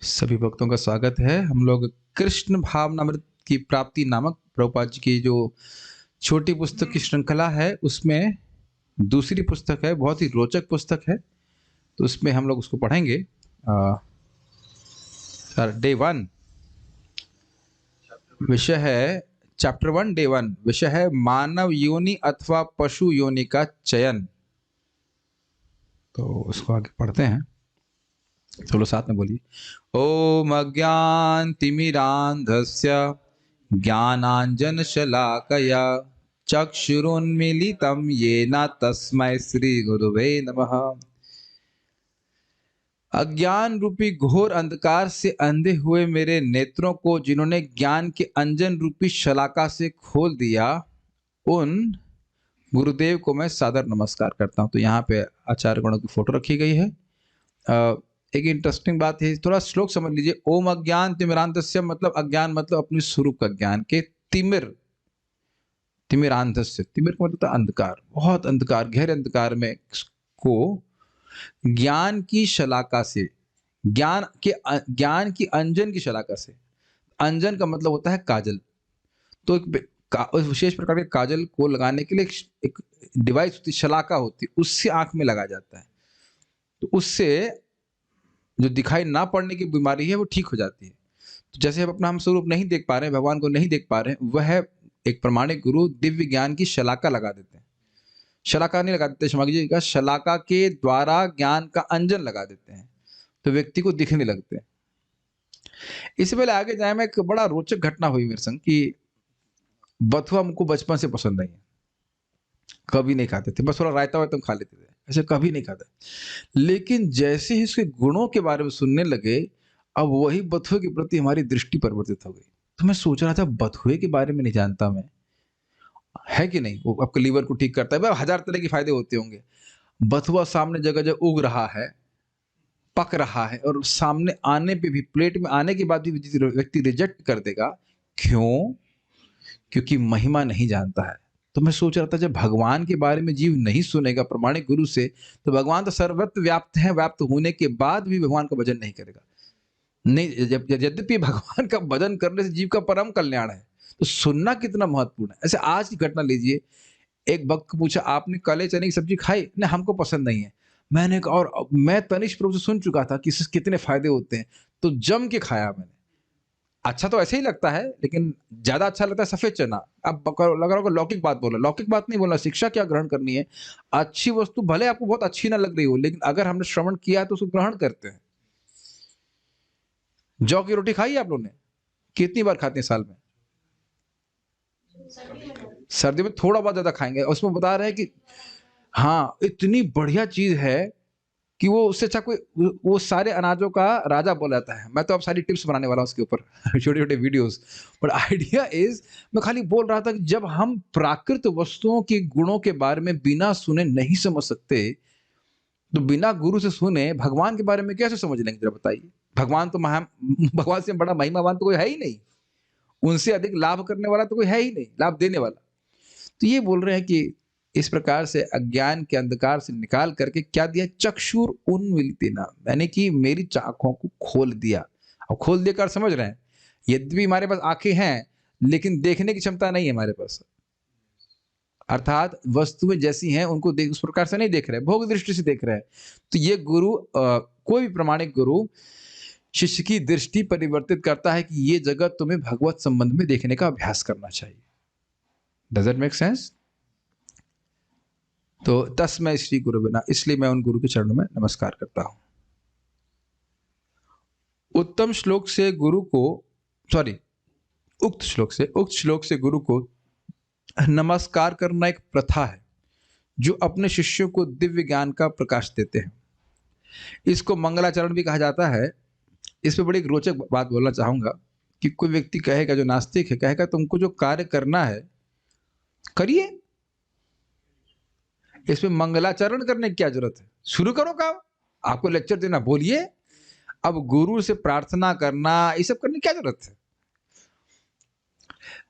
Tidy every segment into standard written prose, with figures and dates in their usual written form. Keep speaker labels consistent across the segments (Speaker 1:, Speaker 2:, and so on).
Speaker 1: सभी भक्तों का स्वागत है। हम लोग कृष्ण भावनामृत की प्राप्ति नामक प्रभुपाद जी की जो छोटी पुस्तक की श्रृंखला है, उसमें दूसरी पुस्तक है, बहुत ही रोचक पुस्तक है। तो उसमें हम लोग उसको पढ़ेंगे। सर डे 1 विषय है, चैप्टर 1 डे 1 विषय है मानव योनि अथवा पशु योनि का चयन। तो उसको आगे पढ़ते हैं। चलो साथ में बोलिए। ओम अज्ञानतिमिरान्धस्य ज्ञानाञ्जनशलाकया चक्षुरुन्मीलितं येन तस्मै श्रीगुरुवे नमः। अज्ञान रूपी घोर अंधकार से अंधे हुए मेरे नेत्रों को जिन्होंने ज्ञान के अंजन रूपी शलाका से खोल दिया, उन गुरुदेव को मैं सादर नमस्कार करता हूँ। तो यहाँ पे आचार्य गणों की फोटो रखी गई है। एक इंटरेस्टिंग बात है, थोड़ा श्लोक समझ लीजिए। ओम अज्ञान तिमिरांधस्य मतलब अज्ञान मतलब अपने स्वरूप का ज्ञान के तिमिर, तिमिरांधस्य, तिमिर का मतलब अंधकार, बहुत अंधकार, गहरे अंधकार में को ज्ञान की शलाका से, ज्ञान की अंजन की शलाका से। अंजन का मतलब होता है काजल। तो उस विशेष प्रकार के काजल को लगाने के लिए एक डिवाइस होती, शलाका होती, उससे आंख में लगाया जाता है। तो उससे जो दिखाई ना पड़ने की बीमारी है वो ठीक हो जाती है। तो जैसे हम स्वरूप नहीं देख पा रहे हैं, भगवान को नहीं देख पा रहे हैं, वह एक प्रमाणिक गुरु दिव्य ज्ञान की शलाका लगा देते हैं। शलाका नहीं लगा देते, क्षमा कीजिएगा, शलाका के द्वारा ज्ञान का अंजन लगा देते हैं, तो व्यक्ति को दिखने लगते हैं। इससे पहले आगे जाए, मैं एक बड़ा रोचक घटना हुई मेरे संग कि बथुआ हमको बचपन से पसंद नहीं है, कभी नहीं खाते थे, बस थोड़ा रायता वायता खा लेते थे, ऐसे कभी नहीं खाते। लेकिन जैसे ही इसके गुणों के बारे में सुनने लगे, अब वही बथुए के प्रति हमारी दृष्टि परिवर्तित हो गई। तो मैं सोच रहा था, बथुए के बारे में नहीं जानता मैं, है कि नहीं, वो आपके लीवर को ठीक करता है, भाई हजार तरह के फायदे होते होंगे। बथुआ सामने जगह जगह उग रहा है, पक रहा है, और सामने आने पे भी, प्लेट में आने के बाद भी व्यक्ति रिजेक्ट कर देगा। क्यों? क्योंकि महिमा नहीं जानता है। तो मैं सोच रहा था, जब भगवान के बारे में जीव नहीं सुनेगा प्रमाणिक गुरु से, तो भगवान तो सर्वत्र व्याप्त है, व्याप्त होने के बाद भी भगवान का भजन नहीं करेगा। नहीं, यद्यपि भगवान का भजन करने से जीव का परम कल्याण है, तो सुनना कितना महत्वपूर्ण है। ऐसे आज की घटना लीजिए, एक भक्त को पूछा, आपने काले चने की सब्जी खाई? नहीं, हमको पसंद नहीं है। मैंने कहा, और मैं तनिष्ठ रूप से सुन चुका था कि इससे कितने फायदे होते हैं, तो जम के खाया मैंने। अच्छा तो ऐसे ही लगता है, लेकिन ज्यादा अच्छा लगता है सफेद चना। अब लग रहा होगा लौकिक बात बोला, लौकिक बात नहीं बोला, शिक्षा क्या ग्रहण करनी है। अच्छी वस्तु भले आपको बहुत अच्छी ना लग रही हो, लेकिन अगर हमने श्रवण किया है तो उसको ग्रहण करते हैं। जौ की रोटी खाई है आप लोगों ने? कितनी बार खाते हैं साल में? सर्दी में थोड़ा बहुत ज्यादा खाएंगे। उसमें बता रहे हैं कि हाँ, इतनी बढ़िया चीज है कि वो उससे अच्छा कोई, वो सारे अनाजों का राजा बोला जाता है। मैं तो अब सारी टिप्स बनाने वाला हूँ उसके ऊपर छोटे छोटे वीडियोस। बट आइडिया इज, मैं खाली बोल रहा था कि जब हम प्राकृत वस्तुओं के गुणों के बारे में बिना सुने नहीं समझ सकते, तो बिना गुरु से सुने भगवान के बारे में कैसे समझ लेंगे, जरा बताइए। भगवान तो भगवान से बड़ा महिमावान तो कोई है ही नहीं, उनसे अधिक लाभ करने वाला तो कोई है ही नहीं, लाभ देने वाला। तो ये बोल रहे हैं कि इस प्रकार से अज्ञान के अंधकार से निकाल करके क्या दिया, चक्षुर उन्मीलितेन, यानी कि मेरी आंखों को खोल दिया। अब खोल देकर समझ रहे हैं, यद्यपि हमारे पास आंखें हैं, लेकिन देखने की क्षमता नहीं है हमारे पास। अर्थात वस्तुएं जैसी हैं उनको देख, उस प्रकार से नहीं देख रहे, भोग दृष्टि से देख रहे हैं। तो ये गुरु, कोई भी प्रमाणिक गुरु शिष्य की दृष्टि परिवर्तित करता है कि ये जगत तुम्हें भगवत संबंध में देखने का अभ्यास करना चाहिए। Does it make sense? तो तस्मै श्री गुरु बिना, इसलिए मैं उन गुरु के चरणों में नमस्कार करता हूं। उत्तम श्लोक से गुरु को, सॉरी, उक्त श्लोक से गुरु को नमस्कार करना एक प्रथा है जो अपने शिष्यों को दिव्य ज्ञान का प्रकाश देते हैं। इसको मंगलाचरण भी कहा जाता है। इस पे बड़ी एक रोचक बात बोलना चाहूंगा कि कोई व्यक्ति कहेगा, जो नास्तिक है, कहेगा तुमको जो कार्य करना है करिए, इसमें मंगलाचरण करने की क्या जरूरत है, शुरू करो काम। आपको लेक्चर देना, बोलिए। अब गुरु से प्रार्थना करना, ये सब करने की क्या जरूरत है?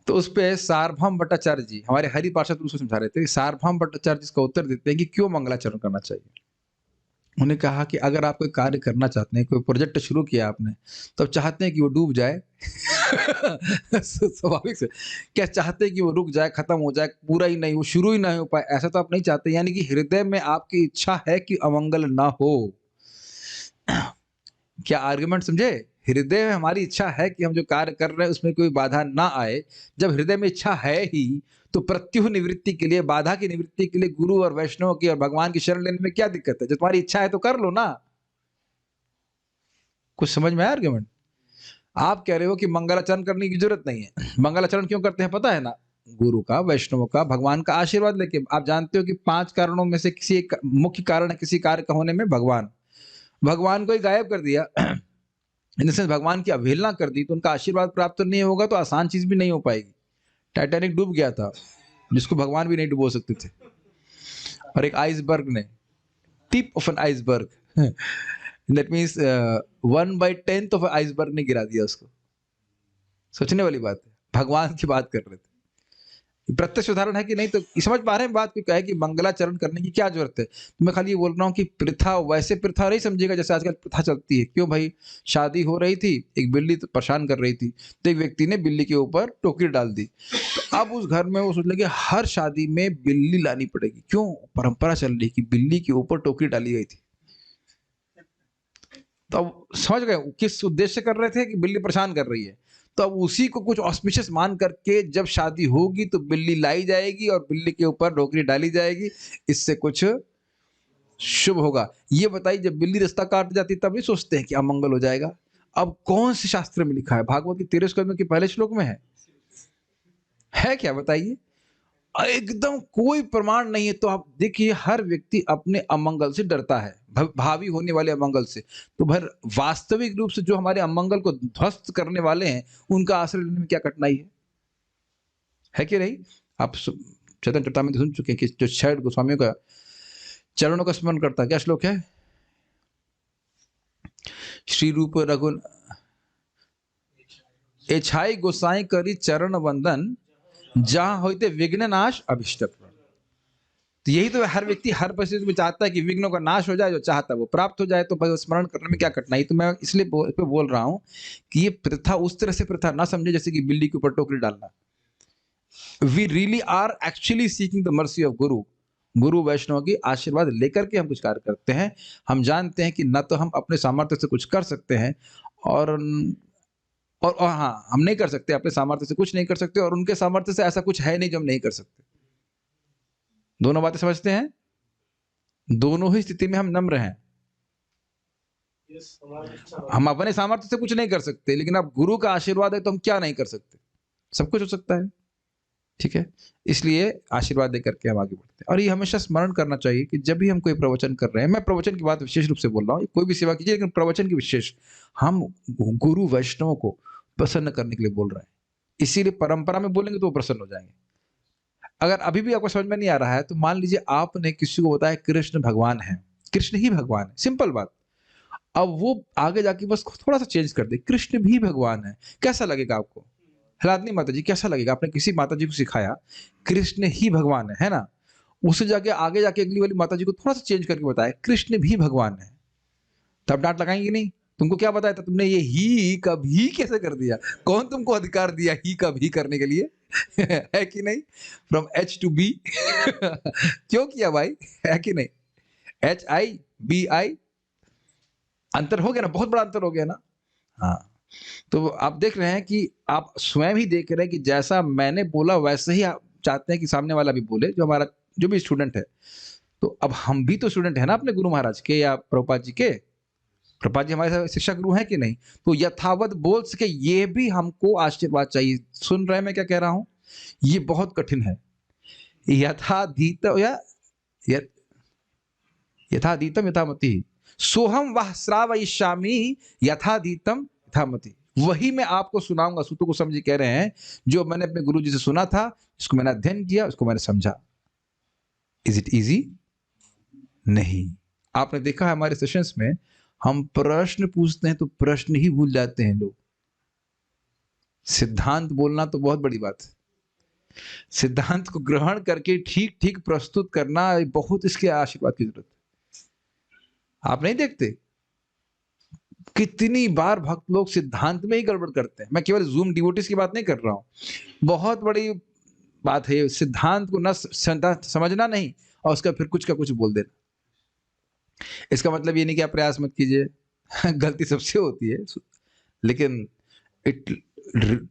Speaker 1: तो उस पे सार्वभौम भट्टाचार्य जी, हमारे हरि पार्षद, उसको समझा रहे थे। सार्वभौम भट्टाचार्य जी इसका उत्तर देते हैं कि क्यों मंगलाचरण करना चाहिए। उन्होंने कहा कि अगर आप कोई कार्य करना चाहते हैं, कोई प्रोजेक्ट शुरू किया आपने, तो आप चाहते हैं कि वो डूब जाए। स्वाभाविक से क्या चाहते हैं कि वो रुक जाए, खत्म हो जाए, पूरा ही नहीं, वो शुरू ही नहीं हो पाए, ऐसा तो आप नहीं चाहते। यानी कि हृदय में आपकी इच्छा है कि अमंगल ना हो। क्या आर्गुमेंट समझे? हृदय में हमारी इच्छा है कि हम जो कार्य कर रहे हैं उसमें कोई बाधा ना आए। जब हृदय में इच्छा है ही, तो प्रत्युह निवृत्ति के लिए, बाधा की निवृत्ति के लिए गुरु और वैष्णव की और भगवान की शरण लेने में क्या दिक्कत है? जब तुम्हारी इच्छा है तो कर लो ना। कुछ समझ में आया आर्गुमेंट? आप कह रहे हो कि मंगलाचरण करने की जरूरत नहीं है। मंगलाचरण क्यों करते हैं पता है ना? गुरु का, वैष्णव का, भगवान का आशीर्वाद लेके। आप जानते हो कि 5 कारणों में से किसी एक मुख्य कारण है किसी कार्य का होने में, भगवान। भगवान को ही गायब कर दिया, इन सेंस भगवान की अवहेलना कर दी, तो उनका आशीर्वाद प्राप्त नहीं होगा, तो आसान चीज भी नहीं हो पाएगी। टाइटैनिक डूब गया था, जिसको भगवान भी नहीं डुबो सकते थे, और एक आइसबर्ग ने, tip of an iceberg, that means 1/10 of iceberg ने गिरा दिया उसको। सोचने वाली बात है, भगवान की बात कर रहे थे। प्रत्यक्ष उदाहरण है कि नहीं? तो समझ पा रहे हैं बात? क्या है कि मंगलाचरण करने की क्या जरूरत है? तो मैं खाली ये बोल रहा हूँ कि प्रथा वैसे प्रथा नहीं समझेगा जैसे आजकल प्रथा चलती है। क्यों भाई? शादी हो रही थी, एक बिल्ली तो परेशान कर रही थी, तो एक व्यक्ति ने बिल्ली के ऊपर टोकरी डाल दी। तो अब उस घर में वो सोच लगे हर शादी में बिल्ली लानी पड़ेगी। क्यों? परंपरा चल रही कि बिल्ली के ऊपर टोकरी डाली गई थी। तो अब समझ गए किस उद्देश्य से कर रहे थे? कि बिल्ली परेशान कर रही है। तो अब उसी को कुछ ऑस्पिशियस मान करके जब शादी होगी तो बिल्ली लाई जाएगी और बिल्ली के ऊपर टोकरी डाली जाएगी, इससे कुछ शुभ होगा। ये बताइए, जब बिल्ली रास्ता काट जाती तब भी सोचते हैं कि अमंगल हो जाएगा। अब कौन से शास्त्र में लिखा है? भागवत के 13 स्कंद के पहले श्लोक में है क्या? बताइए। एकदम कोई प्रमाण नहीं है। तो आप देखिए, हर व्यक्ति अपने अमंगल से डरता है, भावी होने वाले अमंगल से। तो भर वास्तविक रूप से जो हमारे अमंगल को ध्वस्त करने वाले हैं, उनका आश्रय लेने में क्या कठिनाई है कि नहीं? आप चैतन्य चरितामृत सुन चुके हैं कि जो 6 गोस्वामियों का चरणों का स्मरण करता है। क्या श्लोक है? श्री रूप रघुन एछाई गोसाई करी चरण वंदन, जहां होते विघ्न नाश अभिष्ट। तो यही तो हर व्यक्ति हर परिस्थिति में चाहता है कि विघ्नों का नाश हो जाए, जो चाहता है वो प्राप्त हो जाए। तो भाई स्मरण करने में क्या कठिनाई? तो मैं इसलिए बोल रहा हूं कि ये प्रथा उस तरह से प्रथा ना समझे जैसे कि बिल्ली के ऊपर टोकरी डालना। We really are actually seeking the mercy of guru. गुरु वैष्णव की आशीर्वाद लेकर के हम कुछ कार्य करते हैं। हम जानते हैं कि न तो हम अपने सामर्थ्य से कुछ कर सकते हैं, और हाँ, हम नहीं कर सकते, अपने सामर्थ्य से कुछ नहीं कर सकते, और उनके सामर्थ्य से ऐसा कुछ है नहीं जो हम नहीं कर सकते। दोनों बातें समझते हैं? दोनों ही स्थिति में हम नम्र हैं। हम अपने सामर्थ्य से कुछ नहीं कर सकते, लेकिन अब गुरु का आशीर्वाद है तो हम क्या नहीं कर सकते? सब कुछ हो सकता है। ठीक है, इसलिए आशीर्वाद देकर के हम आगे बढ़ते हैं। और ये हमेशा स्मरण करना चाहिए कि जब भी हम कोई प्रवचन कर रहे हैं, मैं प्रवचन की बात विशेष रूप से बोल रहा हूँ, कोई भी सेवा कीजिए, लेकिन प्रवचन की विशेष, हम गुरु वैष्णव को प्रसन्न करने के लिए बोल रहे हैं। इसीलिए परंपरा में बोलेंगे तो वो प्रसन्न हो जाएंगे। अगर अभी भी आपको समझ में नहीं आ रहा है, तो मान लीजिए आपने किसी को बताया कृष्ण भगवान है, कृष्ण ही भगवान है, सिंपल बात। अब वो आगे जाके बस थोड़ा सा चेंज कर दे, कृष्ण भी भगवान है, कैसा लगेगा आपको? हलादनी माता जी, कैसा लगेगा? आपने किसी माता जी को सिखाया कृष्ण ही भगवान है ना? उससे जाके आगे जाके अगली वाली माता जी को थोड़ा सा चेंज करके बताया कृष्ण भी भगवान है, तब डांट लगाएंगे नहीं? तुमको क्या बताया था? तुमने ये ही कभी कैसे कर दिया? कौन तुमको अधिकार दिया ही कभी करने के लिए? है कि नहीं? फ्रॉम एच टू बी क्यों किया भाई? है कि नहीं? HI BI, अंतर हो गया ना, बहुत बड़ा अंतर हो गया ना। हाँ, तो आप देख रहे हैं कि आप स्वयं ही देख रहे हैं कि जैसा मैंने बोला वैसे ही आप चाहते हैं कि सामने वाला भी बोले, जो हमारा जो भी स्टूडेंट है। तो अब हम भी तो स्टूडेंट है ना अपने गुरु महाराज के या प्रभुपाद जी के। प्रभुपाद जी हमारे शिक्षा गुरु हैं कि नहीं? तो यथावत बोल सके, ये भी हमको आशीर्वाद चाहिए। सुन रहे हैं मैं क्या कह रहा हूं? ये बहुत कठिन है। यथाधीत या यथाधीतम यथामति, सोहम वह श्रावयिष्यामि यथाधीतम यथामति। वही मैं आपको सुनाऊंगा। सूत्र को समझी कह रहे हैं, जो मैंने अपने गुरु जी से सुना था, इसको मैंने अध्ययन किया, उसको मैंने समझा। Is it easy? नहीं। आपने देखा है हमारे सेशंस में, हम प्रश्न पूछते हैं तो प्रश्न ही भूल जाते हैं लोग। सिद्धांत बोलना तो बहुत बड़ी बात है, सिद्धांत को ग्रहण करके ठीक ठीक प्रस्तुत करना बहुत, इसके आशीर्वाद की जरूरत है। आप नहीं देखते कितनी बार भक्त लोग सिद्धांत में ही गड़बड़ करते हैं। मैं केवल जूम डिवोटीज की बात नहीं कर रहा हूँ, बहुत बड़ी बात है सिद्धांत को न समझना नहीं और उसका फिर कुछ का कुछ बोल देना। इसका मतलब ये नहीं कि आप प्रयास मत कीजिए गलती सबसे होती है, लेकिन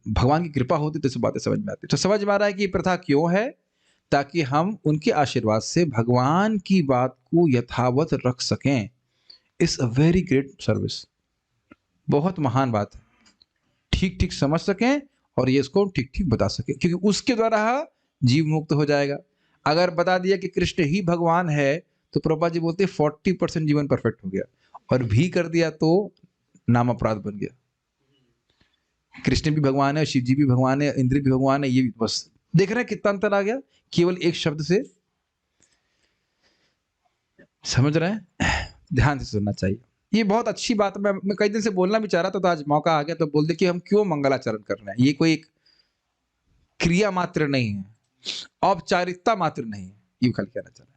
Speaker 1: भगवान की कृपा होती तो सब बातें समझ में आती। तो समझ में आ रहा है कि ये प्रथा क्यों है, ताकि हम उनके आशीर्वाद से भगवान की बात को यथावत रख सकें। It's a very great service, बहुत महान बात है। ठीक ठीक समझ सकें और ये इसको ठीक ठीक बता सकें, क्योंकि उसके द्वारा जीव मुक्त हो जाएगा। अगर बता दिया कि कृष्ण ही भगवान है तो प्रभुपाद जी बोलते 40% जीवन परफेक्ट हो गया, और भी कर दिया तो नाम अपराध बन गया। कृष्ण भी भगवान है, शिव जी भी भगवान है, इंद्र भी भगवान है, ये भी। बस देख रहे हैं कितना अंतर आ गया केवल एक शब्द से। समझ रहे हैं? ध्यान से सुनना चाहिए, ये बहुत अच्छी बात है। मैं कई दिन से बोलना भी चाह रहा था, तो आज मौका आ गया तो बोल दे कि हम क्यों मंगलाचरण कर रहे हैं। ये कोई एक क्रिया मात्र नहीं है, औपचारिकता मात्र नहीं है, ये खाली कहना चाह रहा है।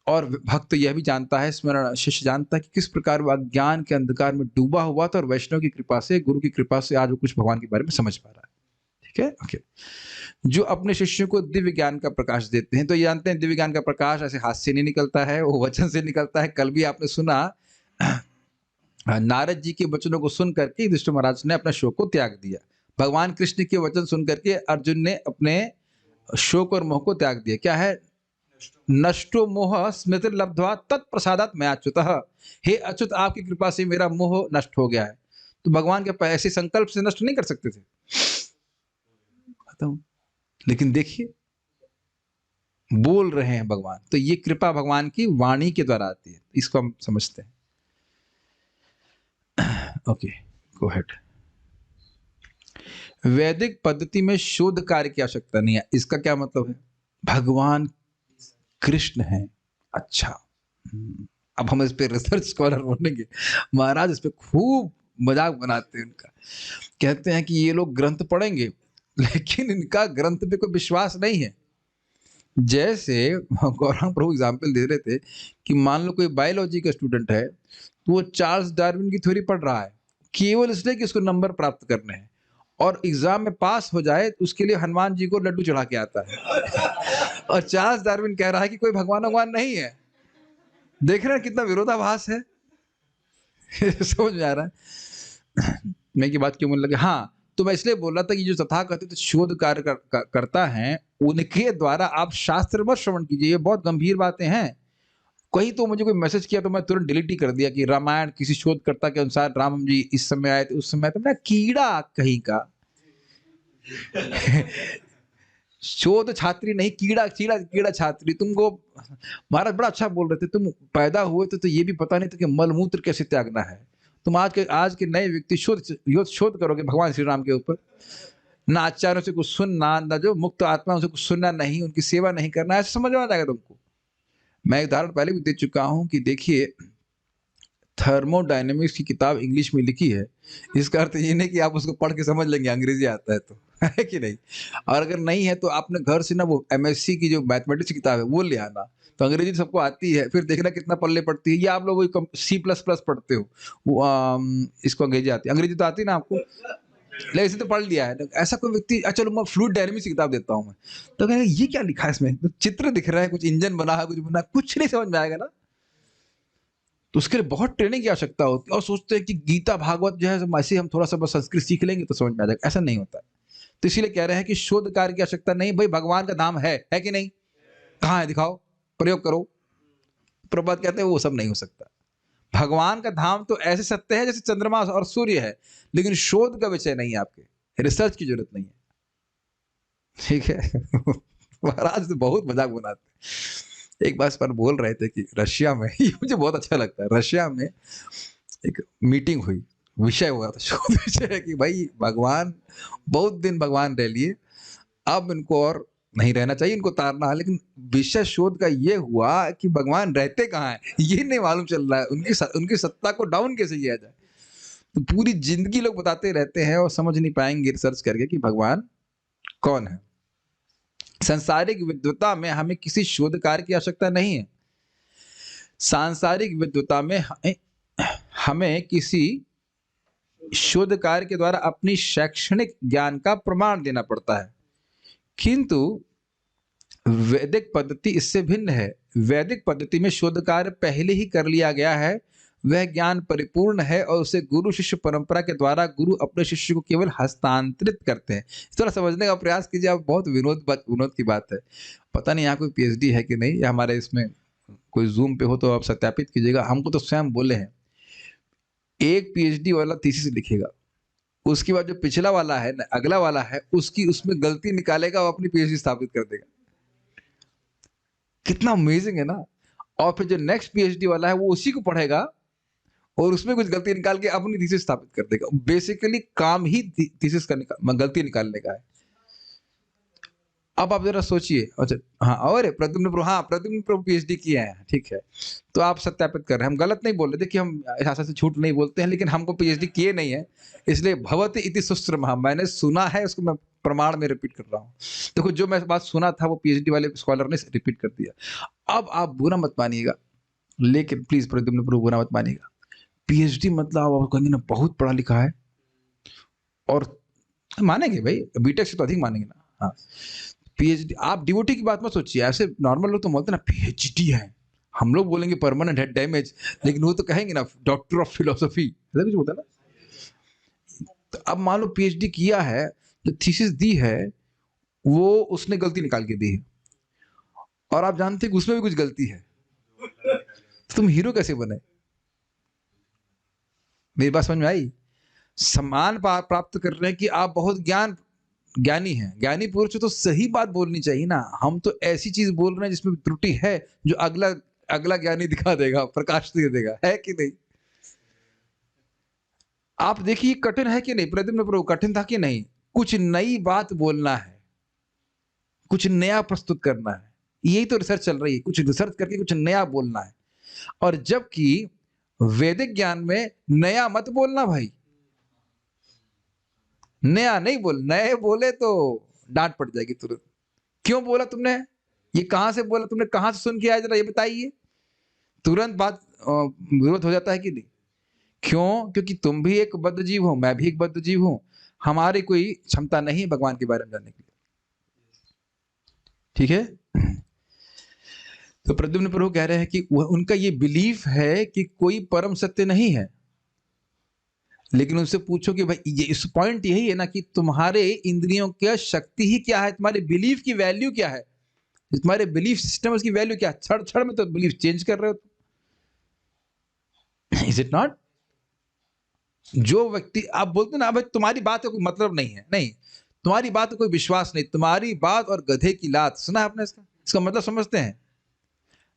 Speaker 1: और भक्त यह भी जानता है, स्मरण शिष्य जानता है कि किस प्रकार वह अज्ञान के अंधकार में डूबा हुआ था और वैष्णव की कृपा से, गुरु की कृपा से आज वो कुछ भगवान के बारे में समझ पा रहा है। ठीक है, ओके। जो अपने शिष्यों को दिव्य ज्ञान का प्रकाश देते हैं, तो ये जानते हैं दिव्य ज्ञान का प्रकाश ऐसे हाथ से नहीं निकलता है, वो वचन से निकलता है। कल भी आपने सुना नारद जी के वचनों को सुन करके युधिष्ठिर महाराज ने अपना शोक को त्याग दिया। भगवान कृष्ण के वचन सुन करके अर्जुन ने अपने शोक और मोह को त्याग दिया। क्या है? नष्टो मोह स्मृति लब्ध्वा तत्प्रसादात मैं अच्युतः। हे अच्युत, आपकी कृपा से मेरा मोह नष्ट हो गया है। तो भगवान के ऐसे संकल्प से नष्ट नहीं कर सकते थे, लेकिन देखिए बोल रहे हैं भगवान। तो ये कृपा भगवान की वाणी के द्वारा आती है, इसको हम समझते हैं। Okay, go ahead. वैदिक पद्धति में शोध कार्य की आवश्यकता नहीं है। इसका क्या मतलब है? भगवान कृष्ण है। अच्छा, अब हम इस पे रिसर्च स्कॉलर बनेंगे। महाराज इस पे खूब मजाक बनाते हैं उनका, कहते हैं कि ये लोग ग्रंथ पढ़ेंगे लेकिन इनका ग्रंथ पे कोई विश्वास नहीं है। जैसे गौरव प्रभु एग्जाम्पल दे रहे थे कि मान लो कोई बायोलॉजी का स्टूडेंट है, तो वो चार्ल्स डार्विन की थ्योरी पढ़ रहा है केवल इसलिए कि उसको नंबर प्राप्त करने हैं, और एग्जाम में पास हो जाए तो उसके लिए हनुमान जी को लड्डू चढ़ा के आता है और चार्ल्स डार्विन कह रहा है कि कोई भगवान भगवान नहीं है। देख रहे हैं कितना विरोधाभास है समझ में आ रहा है मैं की बात क्यों मन लगे? हाँ, तो मैं इसलिए बोल रहा था कि जो तथाकथित शोध कार्य करता है, उनके द्वारा आप शास्त्र मत श्रवण कीजिए। ये बहुत गंभीर बातें हैं। कहीं तो मुझे कोई मैसेज किया तो मैं तुरंत डिलीट ही कर दिया कि रामायण किसी शोधकर्ता के अनुसार राम जी इस समय आए थे, उस समय। तो मैं कीड़ा कहीं का शोध छात्री नहीं, कीड़ा कीड़ा कीड़ा छात्री। तुमको महाराज बड़ा अच्छा बोल रहे थे, तुम पैदा हुए थे तो ये भी पता नहीं था कि मलमूत्र कैसे त्यागना है। तुम आज के नए व्यक्ति शोध करोगे भगवान श्री राम के ऊपर। ना आचार्यों से कुछ सुनना, ना जो मुक्त आत्मा उनसे कुछ सुनना नहीं, उनकी सेवा नहीं करना, ऐसा समझ में आ जाएगा तुमको। मैं उदाहरण पहले भी दे चुका हूं कि देखिए, थर्मोडायनेमिक्स की किताब इंग्लिश में लिखी है, इसका अर्थ ये नहीं कि आप उसको पढ़ के समझ लेंगे, अंग्रेजी आता है तो है कि नहीं। और अगर नहीं है तो आपने घर से ना वो एमएससी की जो मैथमेटिक्स की किताब है वो ले आना, तो अंग्रेजी सबको आती है, फिर देखना कितना पल्ले पड़ती है। या आप लोग C++ पढ़ते हो, वो इसको अंग्रेजी आती है, अंग्रेजी तो आती है ना आपको, लेकिन इसे तो पढ़ लिया है। ऐसा कोई व्यक्ति, चलो मैं फ्लूइड डायनेमिक्स की किताब देता हूँ मैं, तो कहेंगे ये क्या लिखा है इसमें, तो चित्र दिख रहा है, कुछ इंजन बना है, कुछ बना, कुछ नहीं समझ में आएगा ना। तो उसके लिए बहुत ट्रेनिंग की आवश्यकता होती है, और सोचते हैं कि गीता भागवत जो है ऐसे हम थोड़ा सा बस संस्कृत सीख लेंगे तो समझ में आ जाएगा। ऐसा नहीं होता है। तो इसीलिए कह रहे हैं कि शोध कार्य की आवश्यकता नहीं। भाई भगवान का धाम है कि नहीं? कहाँ है? दिखाओ, प्रयोग करो। प्रभुपाद कहते हैं वो सब नहीं हो सकता। भगवान का धाम तो ऐसे सत्य है जैसे चंद्रमा और सूर्य है, लेकिन शोध का विषय नहीं है, आपके रिसर्च की जरूरत नहीं है। ठीक है महाराज तो बहुत मजाक बनाते हैं। एक बार इस पर बोल रहे थे कि रशिया में ये मुझे बहुत अच्छा लगता है, रशिया में एक मीटिंग हुई, विषय हुआ था, शोध विषय है कि भाई भगवान बहुत दिन भगवान रह लिए, अब इनको और नहीं रहना चाहिए, इनको तारना है। लेकिन विषय शोध का ये हुआ कि भगवान रहते कहाँ हैं ये नहीं मालूम चल रहा है, उनकी सत्ता को डाउन कैसे किया जाए। तो पूरी जिंदगी लोग बताते रहते हैं और समझ नहीं पाएंगे रिसर्च करके कि भगवान कौन है। संसारिक विद्वता में हमें किसी शोध कार्य की आवश्यकता नहीं है। सांसारिक विद्वता में हमें किसी शोध कार्य के द्वारा अपनी शैक्षणिक ज्ञान का प्रमाण देना पड़ता है, किंतु वैदिक पद्धति इससे भिन्न है। वैदिक पद्धति में शोध कार्य पहले ही कर लिया गया है, वह ज्ञान परिपूर्ण है और उसे गुरु शिष्य परंपरा के द्वारा गुरु अपने शिष्य को केवल हस्तांतरित करते हैं। थोड़ा समझने का प्रयास कीजिए आप, बहुत विनोद की बात है। पता नहीं यहाँ कोई पीएचडी है कि नहीं, या हमारे इसमें कोई जूम पे हो तो आप सत्यापित कीजिएगा। हमको तो स्वयं बोले हैं एक पीएचडी वाला थीसिस लिखेगा, उसके बाद जो पिछला वाला है अगला वाला है उसकी उसमें गलती निकालेगा, वो अपनी पीएचडी स्थापित कर देगा। कितना अमेजिंग है ना। और फिर जो नेक्स्ट पीएचडी वाला है वो उसी को पढ़ेगा और उसमें कुछ गलती निकाल के अपनी थीसिस स्थापित कर देगा। बेसिकली काम ही थीसिस का गलती निकालने का है। अब आप जरा सोचिए। अच्छा हाँ, और प्रद्युम्न प्रभु पीएचडी किए हैं, ठीक है, तो आप सत्यापित कर रहे हैं। हम गलत नहीं बोल रहे, देखिए हम ऐसा से झूठ नहीं बोलते हैं, लेकिन हमको पीएचडी किए नहीं है, इसलिए भवति इति सुश्रमः, मैंने सुना है, उसको मैं प्रमाण में रिपीट कर रहा हूँ। देखो जो मैं बात सुना था वो पीएचडी वाले स्कॉलर ने रिपीट कर दिया। अब आप बुरा मत मानिएगा, लेकिन प्लीज प्रद्युम्न प्रभु बुरा मत मानिएगा। पीएचडी मतलब आप कहेंगे ना बहुत पढ़ा लिखा है, और मानेंगे भाई, बीटेक से तो अधिक मानेंगे ना। हाँ, पीएचडी, आप डिवोटी की बात मत सोचिए। ऐसे नॉर्मल लोग तो बोलते हैं ना पीएचडी है, हम लोग बोलेंगे परमानेंट हेड डैमेज, लेकिन वो तो कहेंगे ना डॉक्टर ऑफ फिलोसफी, ऐसा कुछ होता है ना। तो अब मान लो पीएचडी किया है, जो थीसिस दी है वो उसने गलती निकाल के दी है, और आप जानते हैं कि उसमें भी कुछ गलती है, तो तुम हीरो कैसे बने? मेरी बात समझ में आई? सम्मान प्राप्त कर रहे हैं कि आप बहुत ज्ञानी हैं, ज्ञानी पुरुष तो सही बात बोलनी चाहिए ना। हम तो ऐसी चीज बोल रहे हैं जिसमें त्रुटि है, जो अगला ज्ञानी दिखा देगा, प्रकाश दे देगा, है कि नहीं? आप देखिए कठिन है कि नहीं? प्रद्युम्न प्रभु कठिन था कि नहीं? कुछ नई बात बोलना है, कुछ नया प्रस्तुत करना है, यही तो रिसर्च चल रही है। कुछ रिसर्च करके कुछ नया बोलना है, और जबकि वैदिक ज्ञान में नया मत बोलना भाई, नया नहीं बोल, नए बोले तो डांट पड़ जाएगी तुरंत। क्यों बोला तुमने? ये कहां से बोला तुमने? कहां से सुन के आया? जरा ये बताइए। तुरंत बात विरोध हो जाता है कि नहीं? क्यों? क्योंकि तुम भी एक बद्ध जीव हो, मैं भी एक बद्ध जीव हूं, हमारी कोई क्षमता नहीं है भगवान के बारे में जानने के लिए, ठीक है। तो प्रद्युम्न प्रभु कह रहे हैं कि उनका ये बिलीफ है कि कोई परम सत्य नहीं है, लेकिन उनसे पूछो कि भाई ये इस पॉइंट यही है ना कि तुम्हारे इंद्रियों की शक्ति ही क्या है, तुम्हारे बिलीफ की वैल्यू क्या है, तुम्हारे बिलीफ सिस्टम उसकी वैल्यू क्या है? क्षण क्षण में तो बिलीफ चेंज कर रहे हो, इज इट नॉट? जो व्यक्ति आप बोलते ना भाई तुम्हारी बात का कोई मतलब नहीं है, नहीं, तुम्हारी बात का कोई विश्वास नहीं, तुम्हारी बात और गधे की लात, सुना आपने इसका मतलब समझते हैं?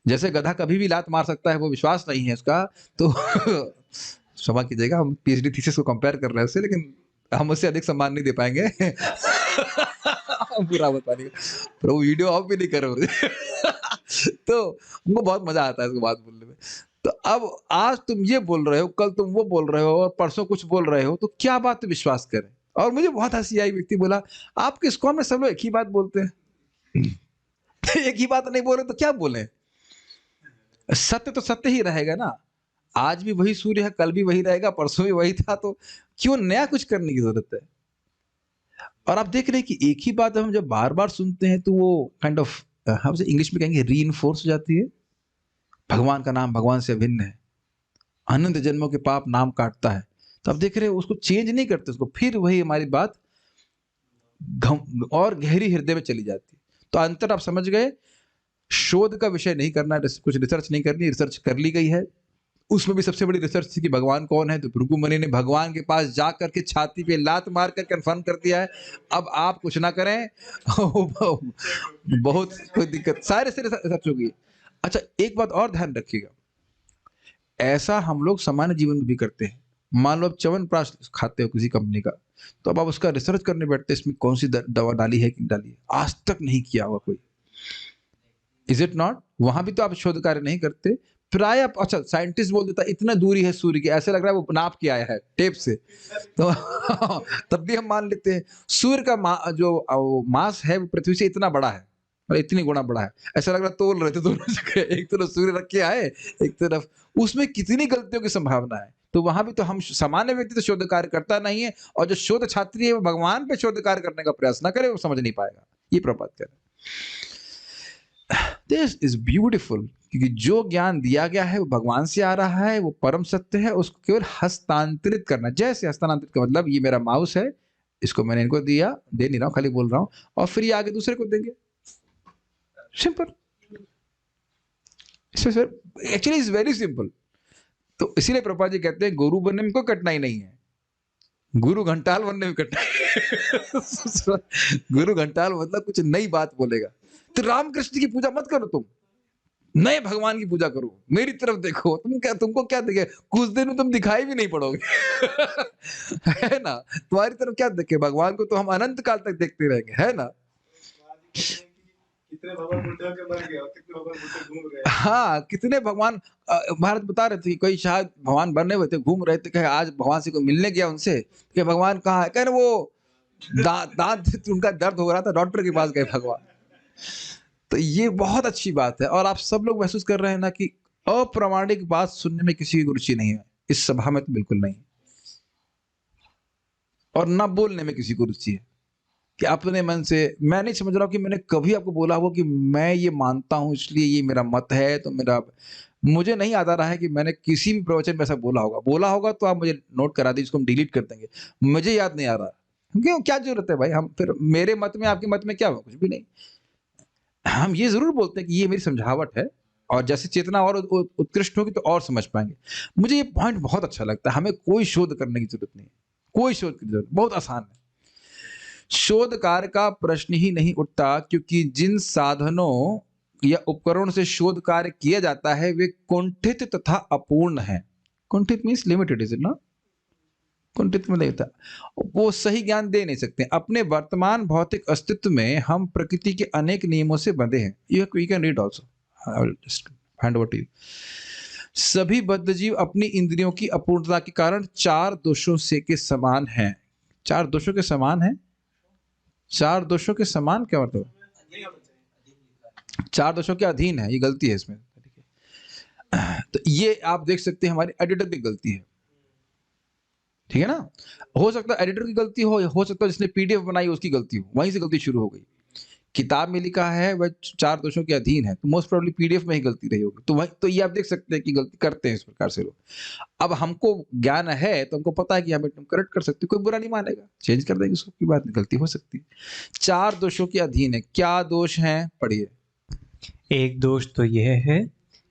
Speaker 1: जैसे गधा कभी भी लात मार सकता है, वो विश्वास नहीं है उसका, तो क्षमा कीजिएगा, हम पीएचडी थीसिस को कंपेयर कर रहे हैं उससे, लेकिन हम उससे अधिक सम्मान नहीं दे पाएंगे। बुरा मत मानिएगा, प्रभु वीडियो ऑफ भी नहीं कर रहे। तो हमको बहुत मजा आता है इसको बात बोलने में। तो अब आज तुम ये बोल रहे हो, कल तुम वो बोल रहे हो, और परसों कुछ बोल रहे हो, तो क्या बात विश्वास करें? और मुझे बहुत हंसी आई, व्यक्ति बोला आपके इस्कॉन में सब लोग एक ही बात बोलते हैं। एक ही बात नहीं बोले तो क्या बोले? सत्य तो सत्य ही रहेगा ना। आज भी वही सूर्य है, कल भी वही रहेगा, परसों भी वही था, तो क्यों नया कुछ करने की जरूरत है? और आप देख रहे हैं कि एक ही बात हम जब बार बार सुनते हैं तो वो काइंड ऑफ, हम से इंग्लिश में कहेंगे रीइंफोर्स हो जाती है। भगवान का नाम भगवान से अभिन्न है, अनंत जन्मों के पाप नाम काटता है। तो आप देख रहे हो उसको चेंज नहीं करते, उसको फिर वही हमारी बात और गहरी हृदय में चली जाती है। तो अंतर आप समझ गए, शोध का विषय नहीं करना, कुछ रिसर्च नहीं करनी, रिसर्च कर ली गई है। उसमें भी सबसे बड़ी रिसर्च थी कि भगवान कौन है, तो भृगु मुनि ने भगवान के पास जा करके छाती पे लात मार कर कंफर्म कर दिया है। अब आप कुछ ना करें। बहुत कोई दिक्कत, सारे से रिसर्च होगी। अच्छा एक बात और ध्यान रखिएगा, ऐसा हम लोग सामान्य जीवन में भी करते हैं। मान लो आप च्यवनप्राश खाते हो किसी कंपनी का, तो अब आप उसका रिसर्च करने बैठते हैं, इसमें कौन सी दवा डाली है कि नहीं डाली है, आज तक नहीं किया होगा कोई, इज इट नॉट? वहां भी तो आप शोध कार्य नहीं करते। प्राय आप, अच्छा साइंटिस्ट बोल देता इतना दूरी है सूर्य की, ऐसे लग रहा है वो नाप के आया है टेप से, तो तब भी हम मान लेते हैं। सूर्य का जो मास है वो पृथ्वी से इतना बड़ा है, मतलब इतनी गुना बड़ा है, ऐसा लग रहा तोल रहे थे दोनों जगह, एक तरफ सूर्य रख के आए, एक तरफ, उसमें कितनी गलतियों की संभावना है। तो वहां भी तो हम सामान्य व्यक्ति तो शोध कार्य करता नहीं है, और जो शोध छात्री है वो भगवान पे शोध कार्य करने का प्रयास ना करे, वो समझ नहीं पाएगा। ये प्रभात कह रहे हैं। दिस इज ब्यूटीफुल, क्योंकि जो ज्ञान दिया गया है वो भगवान से आ रहा है, वो परम सत्य है, उसको केवल हस्तांतरित करना। जैसे हस्तांतरित का मतलब, ये मेरा माउस है, इसको मैंने इनको दिया, दे नहीं रहा हूं, खाली बोल रहा हूं, और फिर ये आगे दूसरे को देंगे। Simple. Actually is very simple. तो इसीलिए प्रभुपाद जी कहते हैं गुरु बनने में कोई कठिनाई नहीं है, गुरु घंटाल बनने में कठिनाई। गुरु घंटाल मतलब कुछ नई बात बोलेगा। तो रामकृष्ण की पूजा मत करो तुम, नए भगवान की पूजा करो, मेरी तरफ देखो। तुमको क्या दिखे, कुछ दिन में तुम दिखाई भी नहीं पड़ोगे। है ना, तुम्हारी तरफ क्या दिखे, भगवान को तो हम अनंत काल तक देखते रहेंगे, है ना।
Speaker 2: कितने भगवान बुढ़े होके मर गए और कितने भगवान बुढ़े घूम रहे हैं।
Speaker 1: हाँ, कितने भगवान, महाराज बता रहे थे कि कोई शायद भगवान बने हुए थे, घूम रहे थे, कहे आज भगवान से कोई मिलने गया उनसे, कि भगवान कहाँ है, कह रहे वो दांत उनका दर्द हो रहा था, डॉक्टर के पास गए भगवान। तो ये बहुत अच्छी बात है, और आप सब लोग महसूस कर रहे हैं ना कि अप्रामाणिक बात सुनने में किसी की रुचि नहीं है, इस सभा में तो बिल्कुल नहीं, और ना बोलने में किसी को रुचि है कि अपने मन से। मैं नहीं समझ रहा हूँ कि मैंने कभी आपको बोला हो कि मैं ये मानता हूँ इसलिए ये मेरा मत है, तो मेरा, मुझे नहीं याद आ रहा है कि मैंने किसी भी प्रवचन में ऐसा बोला होगा तो आप मुझे नोट करा दीजिए, इसको हम डिलीट कर देंगे, मुझे याद नहीं आ रहा। क्यों, क्या जरूरत है भाई, हम फिर मेरे मत में आपके मत में क्या हुआ, कुछ भी नहीं। हम ये जरूर बोलते हैं कि ये मेरी समझावट है, और जैसे चेतना और उत्कृष्ट होगी तो और समझ पाएंगे। मुझे ये पॉइंट बहुत अच्छा लगता है, हमें कोई शोध करने की जरूरत नहीं, कोई शोध की जरूरत, बहुत आसान है। शोध कार्य का प्रश्न ही नहीं उठता, क्योंकि जिन साधनों या उपकरण से शोध कार्य किया जाता है वे कुंठित तथा अपूर्ण है। कुंठित मीन्स लिमिटेड, इज इट ना, कुंठित में लेता, वो सही ज्ञान दे नहीं सकते। अपने वर्तमान भौतिक अस्तित्व में हम प्रकृति के अनेक नियमों से बंधे हैं। You can read also, I will just hand over to you. सभी बद्ध जीव अपनी इंद्रियों की अपूर्णता के कारण चार दोषों से के समान हैं। चार दोषों के समान हैं, चार दोषों के समान क्या मतलब, चार दोषों के अधीन है, ये गलती है इसमें। तो ये आप देख सकते हैं हमारी एडिटर की गलती है, ठीक है ना। हो सकता है एडिटर की गलती हो सकता है जिसने पीडीएफ बनाई उसकी गलती हो, वहीं से गलती शुरू हो गई। किताब में लिखा है वह चार दोषों के अधीन है, तो मोस्ट प्रोबेबली पीडीएफ में ही गलती रही होगी। तो वही, तो ये आप देख सकते हैं कि गलती करते हैं इस प्रकार से लोग। अब हमको ज्ञान है तो हमको पता है कि हमें तुम करेक्ट कर सकते हो, कोई बुरा नहीं मानेगा, चेंज कर देंगे, उसको की बात नहीं, गलती हो सकती है। चार दोषों के अधीन है, क्या दोष हैं, पढ़िए।
Speaker 3: एक दोष तो यह है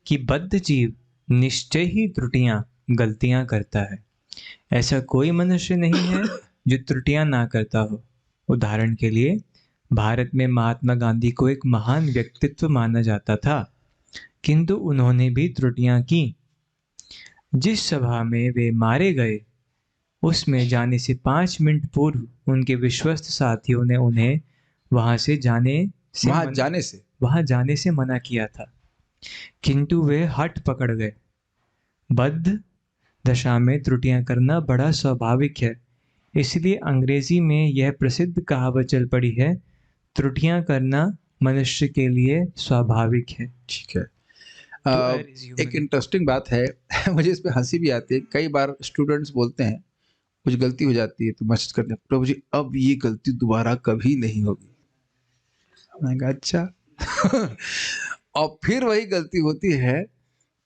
Speaker 3: कि बद्ध जीव निश्चय ही त्रुटियां, गलतियां करता है। ऐसा कोई मनुष्य नहीं है जो त्रुटियां ना करता हो। उदाहरण के लिए भारत में महात्मा गांधी को एक महान व्यक्तित्व माना जाता था, किंतु उन्होंने भी त्रुटियां की। जिस सभा में वे मारे गए, उसमें जाने से 5 मिनट पूर्व उनके विश्वस्त साथियों ने उन्हें वहां जाने से मना किया था, किंतु वे हट पकड़ गए। बद्ध दशा में त्रुटियां करना बड़ा स्वाभाविक है। इसलिए अंग्रेजी में यह प्रसिद्ध कहावत चल पड़ी है, त्रुटियां करना मनुष्य के लिए स्वाभाविक है।
Speaker 1: ठीक है। एक इंटरेस्टिंग बात है, मुझे इस पे हंसी भी आती है। कई बार स्टूडेंट्स बोलते हैं कुछ गलती हो जाती है तो मैसेज करते हैं, प्रभु जी अब ये गलती दोबारा कभी नहीं होगी। मैंने कहा अच्छा। और फिर वही गलती होती है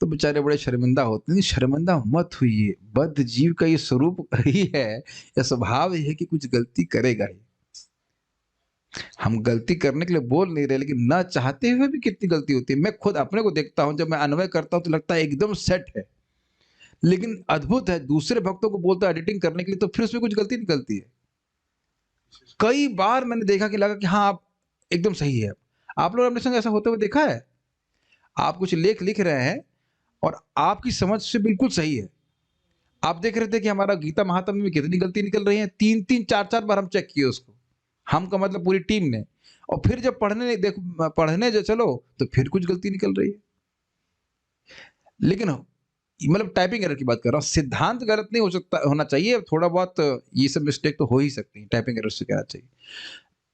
Speaker 1: तो बेचारे बड़े शर्मिंदा होते हैं। शर्मिंदा मत हुई, बद्ध जीव का ये स्वरूप ही है या स्वभाव ही है कि कुछ गलती करेगा ही। हम गलती करने के लिए बोल नहीं रहे, लेकिन ना चाहते हुए भी कितनी गलती होती है। मैं खुद अपने को देखता हूं, जब मैं अन्वय करता हूं तो लगता है एकदम सेट है, लेकिन अद्भुत है, दूसरे भक्तों को बोलता है एडिटिंग करने के लिए तो फिर उसमें कुछ गलती निकलती है। कई बार मैंने देखा कि लगा कि हाँ आप एकदम सही है। आप लोग अपने संग ऐसा होते हुए देखा है? आप कुछ लेख लिख रहे हैं और आपकी समझ से बिल्कुल सही है, आप देख रहे थे कि हमारा गीता महात्म्य में कितनी गलती निकल रही है, 3-3 4-4 बार हम चेक किए उसको, हम का मतलब पूरी टीम ने। और फिर जब पढ़ने जो चलो तो फिर कुछ गलती निकल रही है। लेकिन मतलब टाइपिंग एरर की बात कर रहा हूँ, सिद्धांत गलत नहीं हो सकता, होना चाहिए, थोड़ा बहुत ये सब मिस्टेक तो हो ही सकती है, टाइपिंग एरर से कहना चाहिए।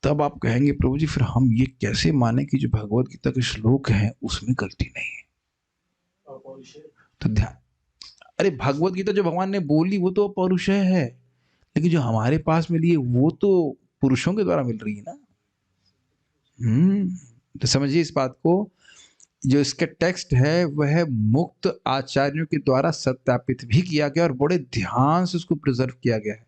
Speaker 1: तब आप कहेंगे प्रभु जी फिर हम ये कैसे माने कि जो भगवत गीता के श्लोक हैं उसमें गलती नहीं है। तो ध्यान, अरे भगवत गीता जो भगवान ने बोली वो तो पौरुषय है, लेकिन जो हमारे पास मिली है वो तो पुरुषों के द्वारा मिल रही है ना। तो समझिए इस बात को, जो इसका टेक्स्ट है वह मुक्त आचार्यों के द्वारा सत्यापित भी किया गया और बड़े ध्यान से उसको प्रिजर्व किया गया है।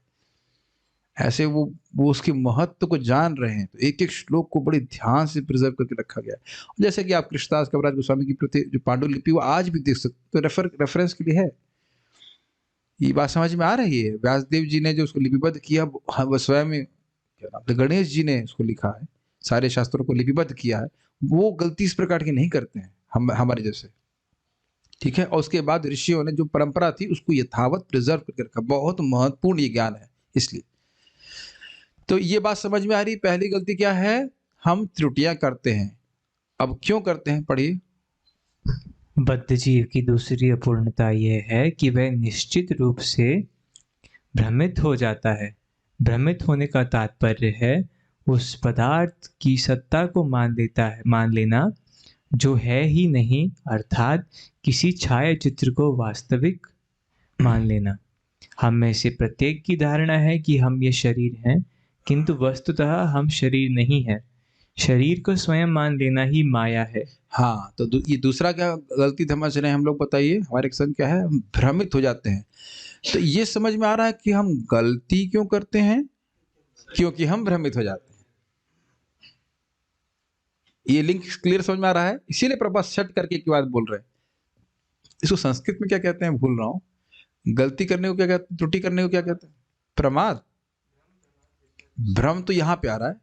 Speaker 1: ऐसे वो उसके महत्व को जान रहे हैं, तो एक एक श्लोक को बड़े ध्यान से प्रिजर्व करके रखा गया है। जैसे कि आप कृष्णदास कविराज गोस्वामी की प्रति जो पांडुलिपि वो आज भी देख सकते, तो रेफरेंस के लिए है। ये बात समझ में आ रही है। व्यासदेव जी ने जो उसको लिपिबद्ध किया, वो स्वयं क्या नाम था, गणेश जी ने उसको लिखा है, सारे शास्त्रों को लिपिबद्ध किया है। वो गलती इस प्रकार की नहीं करते हैं हमारे जैसे, ठीक है। और उसके बाद ऋषियों ने जो परंपरा थी उसको यथावत प्रिजर्व करके रखा। बहुत महत्वपूर्ण ये ज्ञान है। इसलिए तो ये बात समझ में आ रही। पहली गलती क्या है, हम त्रुटियां करते हैं। अब क्यों करते हैं, पढ़िए।
Speaker 3: बद्ध जीव की दूसरी अपूर्णता यह है कि वह निश्चित रूप से भ्रमित हो जाता है। भ्रमित होने का तात्पर्य है उस पदार्थ की सत्ता को मान लेना जो है ही नहीं, अर्थात किसी छाया चित्र को वास्तविक मान लेना। हम में से प्रत्येक की धारणा है कि हम ये शरीर हैं, किंतु वस्तुतः हम शरीर नहीं है। शरीर को स्वयं मान लेना ही माया है।
Speaker 1: हाँ, तो ये दूसरा क्या गलती समझ रहे हैं हम लोग, बताइए। हमारे संग क्या है, हम भ्रमित हो जाते हैं। तो ये समझ में आ रहा है कि हम गलती क्यों करते हैं, क्योंकि हम भ्रमित हो जाते हैं। ये लिंक क्लियर समझ में आ रहा है। इसीलिए प्रभुपाद शट करके एक बात बोल रहे हैं। इसको संस्कृत में क्या कहते हैं भूल रहा हूँ, गलती करने को क्या कहते हैं, त्रुटि करने को क्या कहते हैं, प्रमाद। भ्रम तो यहाँ पे आ रहा है,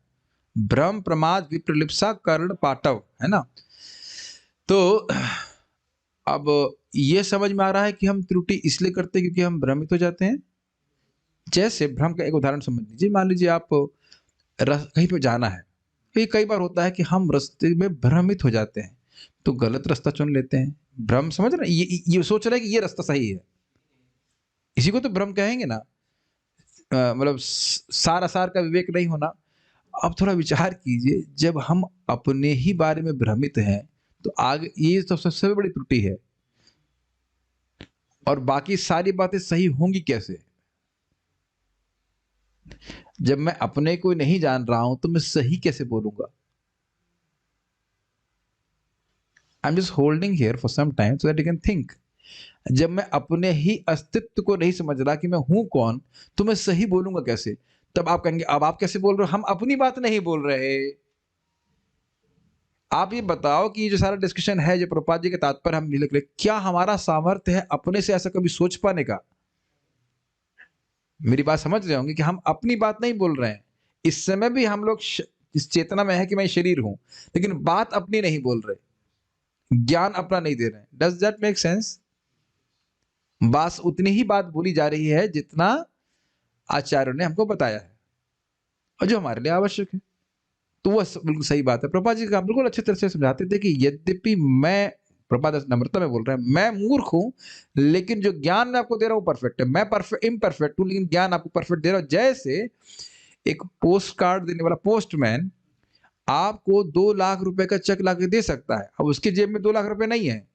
Speaker 1: भ्रम प्रमाद विप्रलिप्सा कर्ण पाटव, है ना। तो अब ये समझ में आ रहा है कि हम त्रुटि इसलिए करते हैं क्योंकि हम भ्रमित हो जाते हैं। जैसे भ्रम का एक उदाहरण समझ लीजिए। मान लीजिए आप कहीं पे जाना है, ये कई बार होता है कि हम रास्ते में भ्रमित हो जाते हैं, तो गलत रास्ता चुन लेते हैं। भ्रम, समझ रहे हैं, ये सोच रहे हैं कि ये रास्ता सही है, इसी को तो भ्रम कहेंगे ना। मतलब सार आसार का विवेक नहीं होना। अब थोड़ा विचार कीजिए, जब हम अपने ही बारे में भ्रमित हैं तो आगे ये तो सबसे बड़ी त्रुटि है। और बाकी सारी बातें सही होंगी कैसे? जब मैं अपने को नहीं जान रहा हूं तो मैं सही कैसे बोलूंगा? I am just holding here for some time so that you can think. जब मैं अपने ही अस्तित्व को नहीं समझ रहा कि मैं हूं कौन, तो मैं सही बोलूंगा कैसे? तब आप कहेंगे अब आप कैसे बोल रहे हो, हम अपनी बात नहीं बोल रहे। आप ये बताओ कि जो सारा डिस्कशन है, जो प्रभुपाद जी के तात्पर्य हम लिख रहे, क्या हमारा सामर्थ्य है अपने से ऐसा कभी सोच पाने का? मेरी बात समझ रहे होंगे कि हम अपनी बात नहीं बोल रहे हैं। इस समय भी हम लोग इस चेतना में है कि मैं शरीर हूं, लेकिन बात अपनी नहीं बोल रहे, ज्ञान अपना नहीं दे रहे हैं। Does that make sense? बस उतनी ही बात बोली जा रही है जितना आचार्यों ने हमको बताया है और जो हमारे लिए आवश्यक है। तो वह बिल्कुल सही बात है। प्रभुपाद जी का बिल्कुल अच्छी तरह से समझाते थे कि यद्यपि मैं, प्रभुपाद नम्रता में बोल रहे हैं, मैं मूर्ख हूं, लेकिन जो ज्ञान मैं आपको दे रहा हूं परफेक्ट है। मैं परफेक्ट इम्परफेक्ट हूं, लेकिन ज्ञान आपको परफेक्ट दे रहा हूं। जैसे एक पोस्ट कार्ड देने वाला पोस्टमैन आपको 2 लाख रुपए का चेक लाके दे सकता है। अब उसकी जेब में 2 लाख रुपए नहीं है,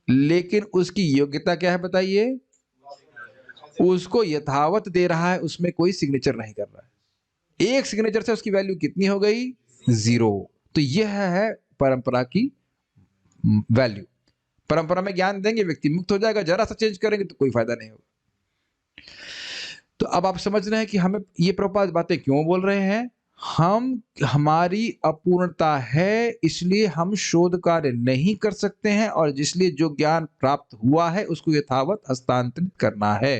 Speaker 1: लेकिन उसकी योग्यता क्या है बताइए? उसको यथावत दे रहा है, उसमें कोई सिग्नेचर नहीं कर रहा है। एक सिग्नेचर से उसकी वैल्यू कितनी हो गई? 0। तो यह है परंपरा की वैल्यू। परंपरा में ज्ञान देंगे, व्यक्ति मुक्त हो जाएगा। जरा सा चेंज करेंगे तो कोई फायदा नहीं होगा। तो अब आप समझ रहे हैं कि हमें ये प्रभुपाद बातें क्यों बोल रहे हैं। हमारी अपूर्णता है, इसलिए हम शोध कार्य नहीं कर सकते हैं, और जिसलिए जो ज्ञान प्राप्त हुआ है उसको यथावत हस्तांतरित करना है।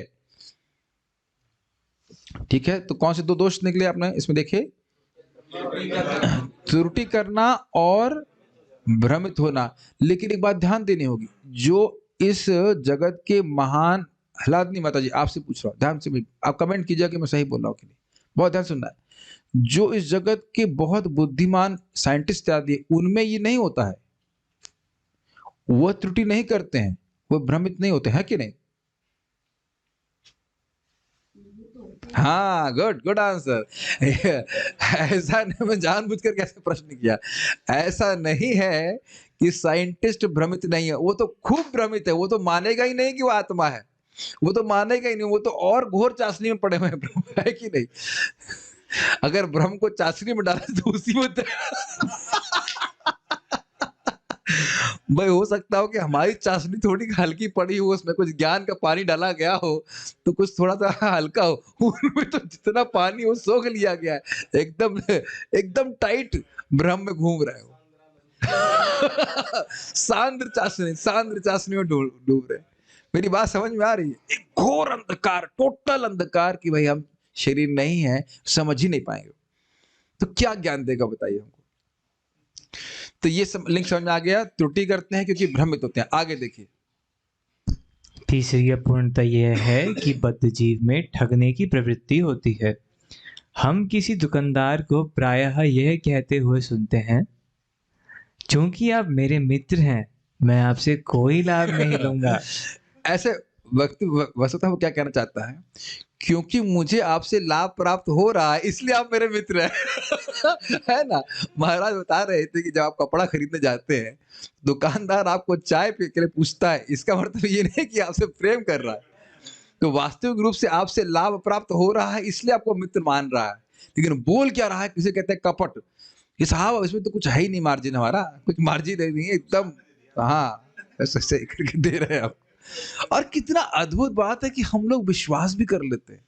Speaker 1: ठीक है, तो कौन से 2 दोष निकले आपने इसमें देखे? त्रुटि करना और भ्रमित होना। लेकिन एक बात ध्यान देनी होगी, जो इस जगत के महान, हलादनी माता जी आपसे पूछ रहा हूं, ध्यान से आप कमेंट कीजिए कि मैं सही बोल रहा हूं कि नहीं। बहुत ध्यान सुनना है। जो इस जगत के बहुत बुद्धिमान साइंटिस्ट आदि, उनमें ये नहीं होता है। वह त्रुटि नहीं करते हैं, वह भ्रमित नहीं होते हैं कि नहीं? हाँ, गुड गुड आंसर। ऐसा नहीं, मैं जानबूझकर कैसे प्रश्न किया। ऐसा नहीं है कि साइंटिस्ट भ्रमित नहीं है, वो तो खूब भ्रमित है, वो तो मानेगा ही नहीं कि वो आत्मा है। वो तो मानेगा ही नहीं, वो तो और घोर चाशनी में पड़े हुए हैं प्रभु, है कि नहीं? अगर ब्रह्म को चाशनी में डाला तो उसी में भाई हो सकता हो कि हमारी चाशनी थोड़ी हल्की पड़ी हो, उसमें कुछ ज्ञान का पानी डाला गया हो तो कुछ थोड़ा सा हल्का हो, उनमें तो जितना पानी हो सोख लिया गया है, एकदम एकदम टाइट ब्रह्म में घूम रहे हो। सांद्र चाशनी में डूब डूब रहे। मेरी बात समझ में आ रही है? एक घोर अंधकार, टोटल अंधकार की भाई हम शरीर नहीं है, समझ ही नहीं पाएंगे। तो क्या ज्ञान देगा बताइए हमको? तो ये सब लिंक समझ में आ गया। त्रुटि करते हैं क्योंकि भ्रमित होते हैं। आगे देखिए।
Speaker 3: तीसरी अपूर्णता यह है कि बद्ध जीव में ठगने की प्रवृत्ति होती है। हम किसी दुकानदार को प्रायः यह कहते हुए सुनते हैं, चूंकि आप मेरे मित्र हैं, मैं आपसे कोई लाभ नहीं लूंगा।
Speaker 1: ऐसे वस्तुतः वो क्या कहना चाहता है? क्योंकि मुझे आपसे लाभ प्राप्त हो रहा है इसलिए आप मेरे मित्र हैं। है ना? महाराज बता रहे थे कि जब आप कपड़ा खरीदने जाते हैं, दुकानदार आपको चाय पी के लिए पूछता है, इसका मतलब ये नहीं कि आपसे प्रेम कर रहा है। तो वास्तविक रूप से आपसे लाभ प्राप्त हो रहा है इसलिए आपको मित्र मान रहा है। लेकिन बोल क्या रहा है? किसे कहते हैं कपट। ये साहब इसमें तो कुछ है ही नहीं, मार्जिन हमारा कुछ मार्जिन नहीं है एकदम। हाँ, ऐसे ऐसे करके दे रहे हैं आप। और कितना अद्भुत बात है कि हम लोग विश्वास भी कर लेते हैं।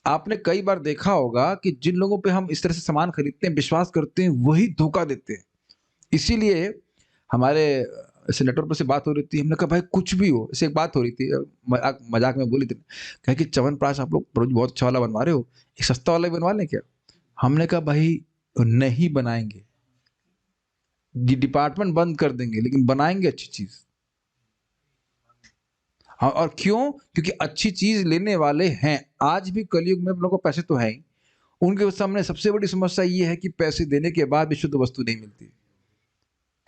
Speaker 1: आपने कई बार देखा होगा कि जिन लोगों पे हम इस तरह से सामान खरीदते हैं, विश्वास करते हैं, वही धोखा देते हैं। इसीलिए हमारे ऐसे नेटवर्क पर से बात हो रही थी, हमने कहा भाई कुछ भी हो, ऐसे एक बात हो रही थी, मजाक में बोली थी, कहा कि च्यवनप्राश आप लोग बहुत अच्छा वाला बनवा रहे हो, एक सस्ता वाला भी बनवा लें क्या? हमने कहा भाई नहीं बनाएंगे, डिपार्टमेंट बंद कर देंगे, लेकिन बनाएंगे अच्छी चीज। हाँ, और क्यों? क्योंकि अच्छी चीज लेने वाले हैं। आज भी कलयुग में हम लोगों को पैसे तो है ही, उनके सामने सबसे बड़ी समस्या ये है कि पैसे देने के बाद भी शुद्ध वस्तु नहीं मिलती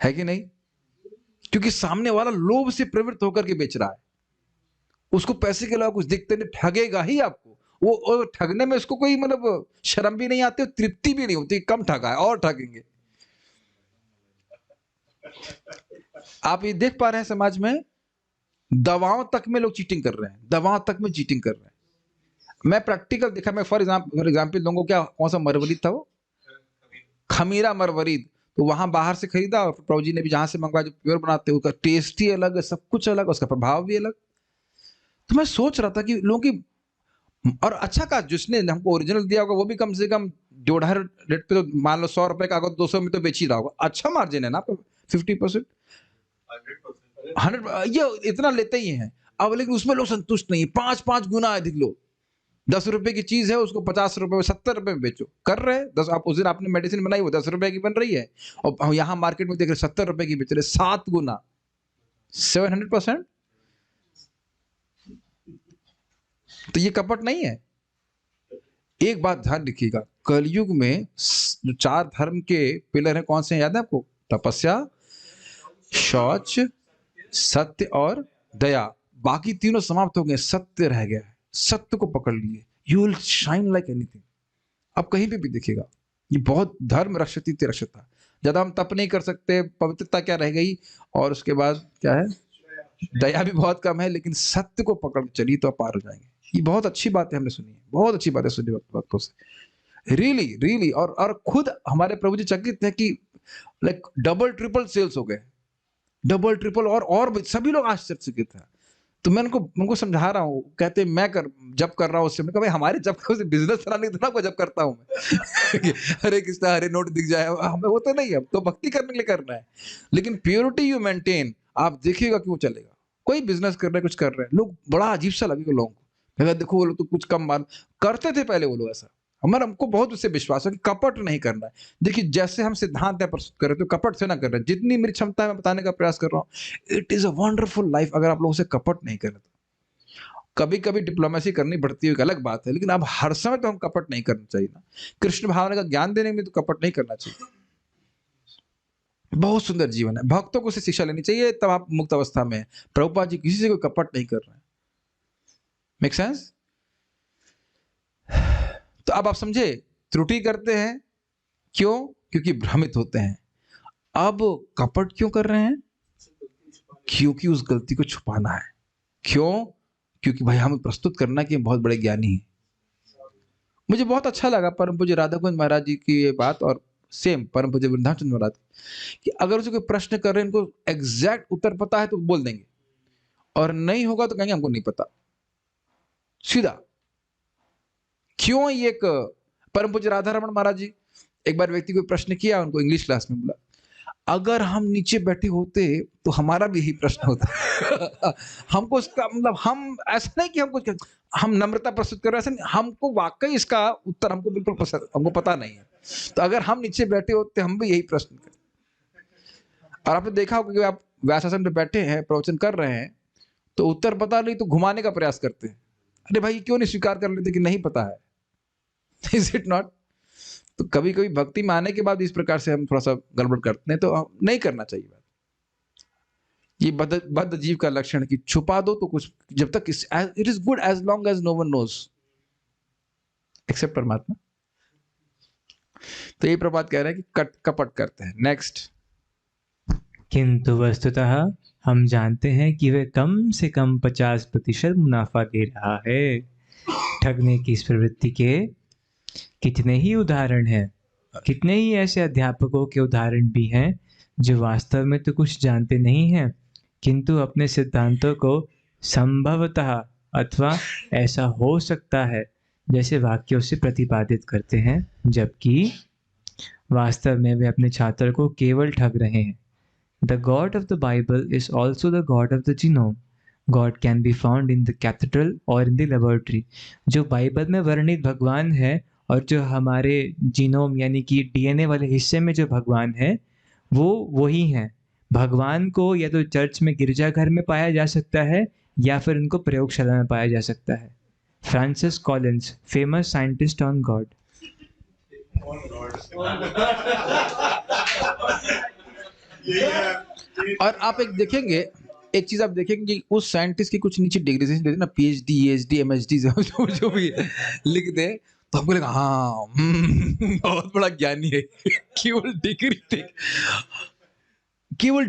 Speaker 1: है कि नहीं? क्योंकि सामने वाला लोभ से प्रवृत्त होकर के बेच रहा है, उसको पैसे के अलावा कुछ दिखते नहीं, ठगेगा ही आपको। वो ठगने में उसको कोई मतलब शर्म भी नहीं आती, तृप्ति भी नहीं होती, कम ठगा है और ठगेंगे। आप ये देख पा रहे हैं समाज में, दवाओं तक में लोग चीटिंग कर रहे हैं, दवाओं तक में चीटिंग कर रहे हैं। मैं प्रैक्टिकल देखा, मैं फॉर एग्जाम्पल दूंगा, क्या कौन सा मरवरीद था वो, खमीरा मरवरीद, तो वहां बाहर से खरीदा और प्रभु जी ने भी जहां से मंगवाया, जो प्योर बनाते हैं, उसका टेस्ट ही अलग है, सब कुछ अलग, उसका प्रभाव भी अलग। तो मैं सोच रहा था कि लोगों की, और अच्छा का जिसने हमको ओरिजिनल दिया होगा वो भी कम से कम 1.5 रेट पे, तो मान लो 100 रुपए का अगर 200 में तो बेच ही रहा होगा, अच्छा मार्जिन है ना आपका, 50%, 100, ये इतना लेते ही हैं। अब लेकिन उसमें लोग संतुष्ट नहीं है, 5-5 गुना अधिक लोग, 10 रुपए की चीज है उसको 50 रुपए में, 70 रुपए में बेचो, कर रहे हैं 10। आप उस दिन आपने मेडिसिन बनाई वो 10 रुपए की बन रही है, और यहाँ मार्केट में देख रहे 70 रुपए की बेच रहे, 7 गुना, 700%। तो ये कपट नहीं है? एक बात ध्यान रखिएगा, कलयुग में जो 4 धर्म के पिलर हैं कौन से हैं, याद है आपको? तपस्या, शौच, सत्य और दया। बाकी तीनों समाप्त हो गए, सत्य रह गया है। सत्य को पकड़ लिए, you will shine like anything. आप कहीं पे भी देखिएगा, ये बहुत धर्म रक्षति रक्षता। ज्यादा हम तप नहीं कर सकते, पवित्रता क्या रह गई, और उसके बाद क्या है, दया भी बहुत कम है, लेकिन सत्य को पकड़ चलिए तो आप पार हो जाएंगे। ये बहुत अच्छी बातें हमने सुनी है, बहुत अच्छी बातें सुनी वक्तों से, रियली रियली। और खुद हमारे प्रभु जी चकित हैं कि लाइक डबल ट्रिपल सेल्स हो गए, डबल ट्रिपल, और सभी लोग आश्चर्यचकित हैं। तो मैं उनको समझा रहा हूँ, कहते मैं जब कर रहा हूँ उससे, मैं कहा भाई हमारे जब का बिजनेस चलाने इतना को जब करता हूँ मैं। हरे कृष्णा हरे नोट दिख जाए, हमें वो तो नहीं है, तो भक्ति करने के लिए करना है, लेकिन प्योरिटी यू मेंटेन, आप देखिएगा कि वो चलेगा। कोई बिजनेस कर रहे हैं, कुछ कर रहे हैं, लोग बड़ा अजीब सा लगेगा लोगों को, देखो वो लोग तो कुछ कम मान करते थे पहले वो लोग ऐसा। हमको बहुत उससे विश्वास है कि कपट नहीं करना है। देखिए जैसे हम सिद्धांत प्रस्तुत कर रहे थे, कपट से ना कर रहे, जितनी मेरी क्षमता है मैं बताने का प्रयास कर रहा हूँ। It is a wonderful life अगर आप लोगों से कपट नहीं कर रहे। कभी कभी डिप्लोमेसी करनी पड़ती है, एक अलग बात है, लेकिन अब हर समय तो हम कपट नहीं करना चाहिए ना। कृष्ण भावना का ज्ञान देने में तो कपट नहीं करना चाहिए। बहुत सुंदर जीवन है, भक्तों को से शिक्षा लेनी चाहिए, तब आप मुक्त अवस्था में। प्रभुपाद जी किसी से कोई कपट नहीं कर रहे हैं। Make sense? तो अब आप समझे, त्रुटि करते हैं क्यों? क्योंकि भ्रमित होते हैं। अब कपट क्यों कर रहे हैं? क्योंकि उस गलती को छुपाना है। क्यों? क्योंकि भाई हमें प्रस्तुत करना कि हम बहुत बड़े ज्ञानी हैं। मुझे बहुत अच्छा लगा परम पूज्य राधा कुंज महाराज जी की ये बात, और सेम परम पूज्य वृंदावन महाराज, कि अगर उसे कोई प्रश्न कर रहे हैं, इनको एग्जैक्ट उत्तर पता है तो बोल देंगे, और नहीं होगा तो कहेंगे हमको नहीं पता, सीधा। क्यों? ये एक परम पूज्य राधा रमन महाराज जी, एक बार व्यक्ति को प्रश्न किया, उनको इंग्लिश क्लास में बोला, अगर हम नीचे बैठे होते तो हमारा भी यही प्रश्न होता। हमको इसका मतलब, हम ऐसा नहीं कि हम नम्रता प्रस्तुत कर रहे हैं, ऐसा नहीं, हमको वाकई इसका उत्तर हमको बिल्कुल पसंद, हमको पता नहीं है। तो अगर हम नीचे बैठे होते हम भी यही प्रश्न करते। और आपने देखा होगा कि आप व्यासासन पे बैठे हैं, प्रवचन कर रहे हैं, तो उत्तर पता नहीं तो घुमाने का प्रयास करते हैं। अरे भाई क्यों नहीं स्वीकार कर लेते कि नहीं पता है? Is it not? तो कभी कभी भक्ति में आने के बाद इस प्रकार से हम थोड़ा सा गड़बड़ करते हैं, तो नहीं करना चाहिए बात। ये बद्ध जीव का लक्षण है कि छुपा दो तो कुछ, जब तक it is good as long as no one knows except paramatma. तो ये प्रभात कह रहे हैं कि कपट करते हैं। नेक्स्ट,
Speaker 3: किंतु वस्तुतः हम जानते हैं कि वह कम से कम 50% मुनाफा दे रहा है। ठगने की इस प्रवृत्ति के कितने ही उदाहरण हैं। कितने ही ऐसे अध्यापकों के उदाहरण भी हैं जो वास्तव में तो कुछ जानते नहीं हैं, किंतु अपने सिद्धांतों को संभवतः अथवा ऐसा हो सकता है जैसे वाक्यों से प्रतिपादित करते हैं, जबकि वास्तव में वे अपने छात्र को केवल ठग रहे हैं। The God of the Bible is also the God of the genome. God can be found in the cathedral or in the laboratory. जो बाइबल में वर्णित भगवान है और जो हमारे जीनोम यानी कि डीएनए वाले हिस्से में जो भगवान है वो वही हैं। भगवान को या तो चर्च में गिरजाघर में पाया जा सकता है या फिर उनको प्रयोगशाला में पाया जा सकता है। Francis Collins, famous scientist on God.
Speaker 1: और आप एक देखेंगे, एक चीज आप देखेंगे कि उस साइंटिस्ट की कुछ नीचे डिग्री देते ना, पीएचडी, ईएचडी, एमएचडी, जो भी लिख दे, तो हमको लगा हाँ बहुत बड़ा ज्ञानी है। केवल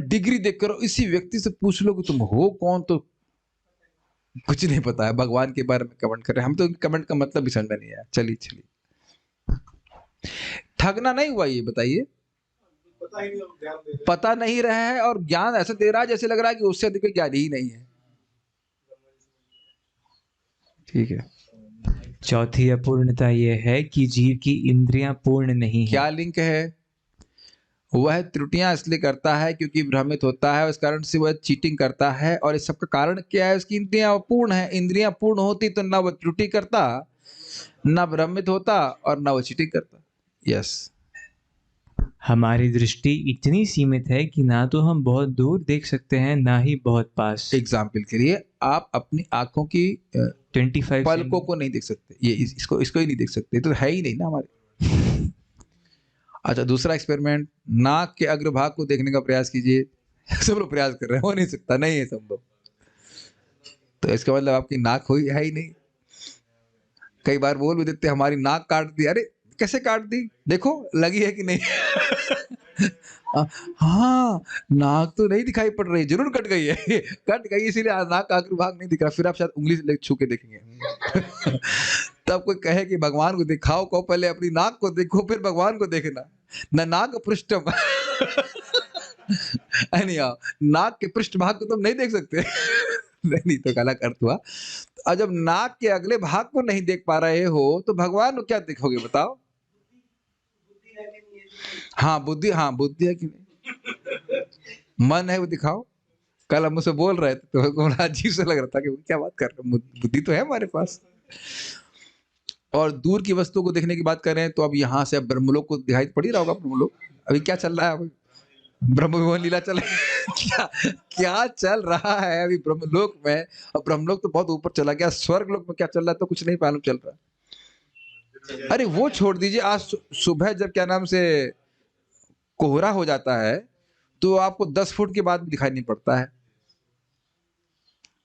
Speaker 1: डिग्री देखकर इसी व्यक्ति से पूछ लो कि तुम हो कौन, तो कुछ नहीं पता है, भगवान के बारे में कमेंट कर रहे हैं। हम तो कमेंट का मतलब भी समझ में नहीं आया। चलिए, ठगना नहीं हुआ, ये बताइए। पता नहीं रहा है और ज्ञान ऐसा दे रहा है जैसे लग रहा है कि उससे अधिक ज्ञान ही नहीं है। ठीक है।
Speaker 3: चौथी अपूर्णता यह है कि जीव की इंद्रियां पूर्ण नहीं है।
Speaker 1: क्या लिंक है? वह त्रुटियां इसलिए करता है क्योंकि भ्रमित होता है, इस कारण से वह चीटिंग करता है। और इस सब का कारण क्या है? उसकी इंद्रियां पूर्ण है। इंद्रियां पूर्ण होती तो ना वह त्रुटि करता, ना भ्रमित होता, और ना वह चीटिंग करता। यस।
Speaker 3: हमारी दृष्टि इतनी सीमित है कि ना तो हम बहुत दूर देख सकते हैं, ना ही बहुत पास।
Speaker 1: एग्जाम्पल के लिए, आप अपनी आंखों की
Speaker 3: 25
Speaker 1: पलकों को नहीं देख सकते, ये इसको ही नहीं देख सकते, तो है ही नहीं ना हमारे। अच्छा, दूसरा एक्सपेरिमेंट, नाक के अग्रभाग को देखने का प्रयास कीजिए। सब लोग प्रयास कर रहे हैं, हो नहीं सकता, नहीं है संभव। तो इसका मतलब आपकी नाक हुई है ही नहीं। कई बार बोल भी देते हमारी नाक काट दी। अरे कैसे काट दी? देखो लगी है कि नहीं। हाँ, नाक तो नहीं दिखाई पड़ रही, जरूर कट गई है। कट गई इसीलिए नाक का अग्रभाग नहीं दिख रहा। फिर आप शायद उंगली से छू के देखेंगे। तब कोई कहे कि भगवान को दिखाओ, को पहले अपनी नाक को देखो फिर भगवान को देखना। न नाक पृष्ठम नाक के पृष्ठ भाग को तुम नहीं देख सकते। नहीं तो गलत अर्थ हुआ। और जब नाक के अगले भाग को नहीं देख पा रहे हो तो भगवान को क्या देखोगे बताओ? हाँ बुद्धि है कि नहीं? मन है वो दिखाओ। कल हम मुझसे बोल रहे थे तो बड़ा अजीब से लग रहा था कि क्या बात कर रहे हैं, बुद्धि तो है हमारे पास। और दूर की वस्तु को देखने की बात करें तो अब यहाँ से अब ब्रह्मलोक को दिखाई पड़ ही रहा होगा। ब्रह्मलोक अभी क्या चल रहा है? अभी ब्रह्म विमोहन लीला चल क्या चल रहा है अभी ब्रह्मलोक में? और ब्रह्मलोक तो बहुत ऊपर चला गया, स्वर्ग लोक में क्या चल रहा है तो कुछ नहीं मालूम चल रहा। अरे वो छोड़ दीजिए, आज सुबह जब क्या नाम से कोहरा हो जाता है तो आपको 10 फुट के बाद भी दिखाई नहीं पड़ता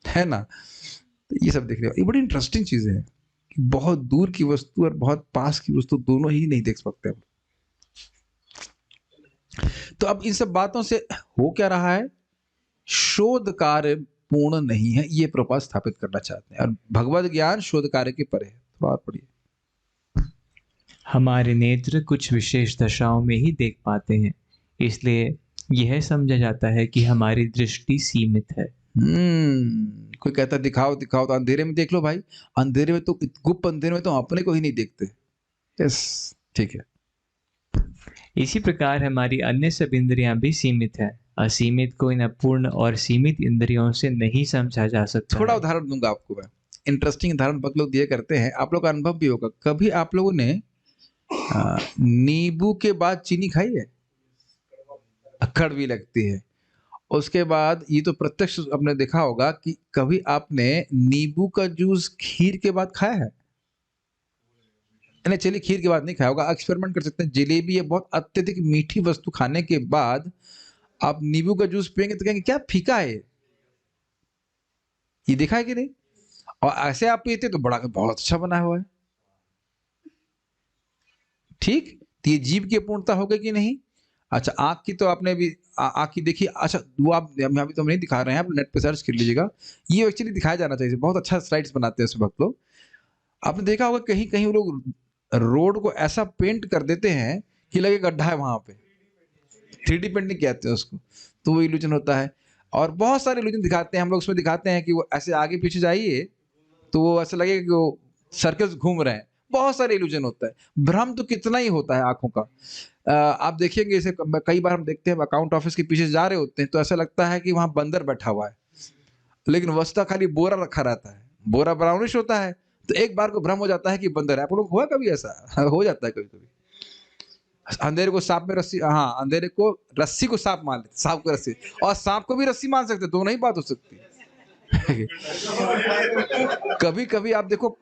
Speaker 1: है ना? तो ये सब देख रहे हो, ये बड़ी इंटरेस्टिंग चीजें हैं कि बहुत दूर की वस्तु और बहुत पास की वस्तु दोनों ही नहीं देख सकते हम। तो अब इन सब बातों से हो क्या रहा है? शोध कार्य पूर्ण नहीं है, ये प्रभुपाद स्थापित करना चाहते हैं। और भगवत ज्ञान शोध कार्य के परे है। थोड़ा और पढ़िए।
Speaker 3: हमारे नेत्र कुछ विशेष दशाओं में ही देख पाते हैं, इसलिए यह समझा जाता है कि हमारी दृष्टि सीमित है।
Speaker 1: कोई कहता दिखाओ दिखाओ, तो अंधेरे में देख लो भाई। अंधेरे में तो, गुप्त अंधेरे में तो हम अपने को ही नहीं देखते। यस, ठीक है।
Speaker 3: इसी प्रकार हमारी अन्य सब इंद्रियां भी सीमित है। असीमित को इन अपूर्ण और सीमित इंद्रियों से नहीं समझा जा सकता
Speaker 1: थोड़ा
Speaker 3: है।
Speaker 1: उदाहरण दूंगा आपको मैं। इंटरेस्टिंग उदाहरण बहुत लोग दिए करते हैं, आप लोग का अनुभव भी होगा। कभी आप लोगों ने नींबू के बाद चीनी खाई है? कड़वी लगती है। उसके बाद ये तो प्रत्यक्ष आपने देखा होगा कि कभी आपने नींबू का जूस खीर के बाद खाया है? नहीं, चलिए खीर के बाद नहीं खाया होगा, एक्सपेरिमेंट कर सकते हैं। जलेबी, ये बहुत अत्यधिक मीठी वस्तु खाने के बाद आप नींबू का जूस पियेंगे तो कहेंगे क्या फीका है ये देखा है कि नहीं? और ऐसे आप पीते तो बड़ा बहुत अच्छा बना हुआ है। ठीक, तो ये जीभ की अपूर्णता हो गई कि नहीं? अच्छा, आंख की तो आपने भी आंख की देखी। अच्छा, वो आप अभी तो हम नहीं दिखा रहे हैं, आप नेट पे सर्च कर लीजिएगा। ये एक्चुअली दिखाया जाना चाहिए, बहुत अच्छा स्लाइड्स बनाते हैं सब लोग। आपने देखा होगा कहीं कहीं वो लोग रोड को ऐसा पेंट कर देते हैं कि लगे गड्ढा है वहां पे। 3D पेंटिंग कहते हैं उसको। तो वो इल्यूजन होता है। और बहुत सारे इल्यूजन दिखाते हैं हम लोग, उसमें दिखाते हैं कि वो ऐसे आगे पीछे जाइए तो वो ऐसा लगेगा कि वो सर्कस घूम रहे हैं। बहुत सारे इल्यूजन होता है। भ्रम तो कितना ही होता है आंखों का। आप देखेंगे इसे कई बार हम देखते हैं, अकाउंट ऑफिस के पीछे जा रहे होते हैं तो ऐसा लगता है कि वहां बंदर बैठा हुआ है, लेकिन वस्ता खाली बोरा रखा रहता है। बोरा ब्राउनिश होता है, तो एक बार को भ्रम हो जाता है कि बंदर है। आप लोग हुआ कभी ऐसा? हो जाता है कभी कभी। अंधेरे को सांप में रस्सी, हाँ, अंधेरे को रस्सी को सांप मान लेते, सांप को रस्सी, और सांप को भी रस्सी मान सकते, दोनों ही बात हो सकती है। कभी कभी आप देखो,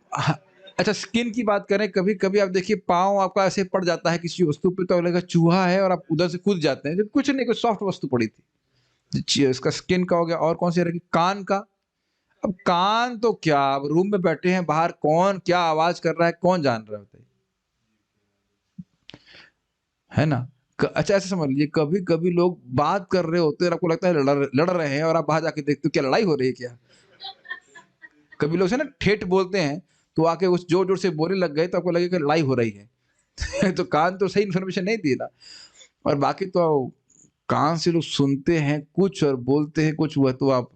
Speaker 1: अच्छा स्किन की बात करें, कभी कभी आप देखिए पाँव आपका ऐसे पड़ जाता है किसी वस्तु पे तो लगेगा चूहा है और आप उधर से कूद जाते हैं, जब कुछ नहीं, कोई सॉफ्ट वस्तु पड़ी थी। इसका स्किन का हो गया। और कौन सी रहेगी? कान का। अब कान तो क्या, अब रूम में बैठे हैं, बाहर कौन क्या आवाज कर रहा है कौन जान रहा है, बताइए, है ना? अच्छा ऐसे समझ लीजिए, कभी कभी लोग बात कर रहे होते हैं और आपको लगता है लड़ रहे हैं, और आप बाहर जाके देखते हो क्या लड़ाई हो रही है क्या? कभी लोग से ना ठेठ बोलते हैं, तो आके उस जोर जोर से बोलने लग गए तो आपको लगेगा लड़ाई हो रही है। तो कान तो सही इन्फॉर्मेशन नहीं दी ना। और बाकी तो कान से लोग सुनते हैं कुछ और बोलते हैं कुछ, हुआ तो आप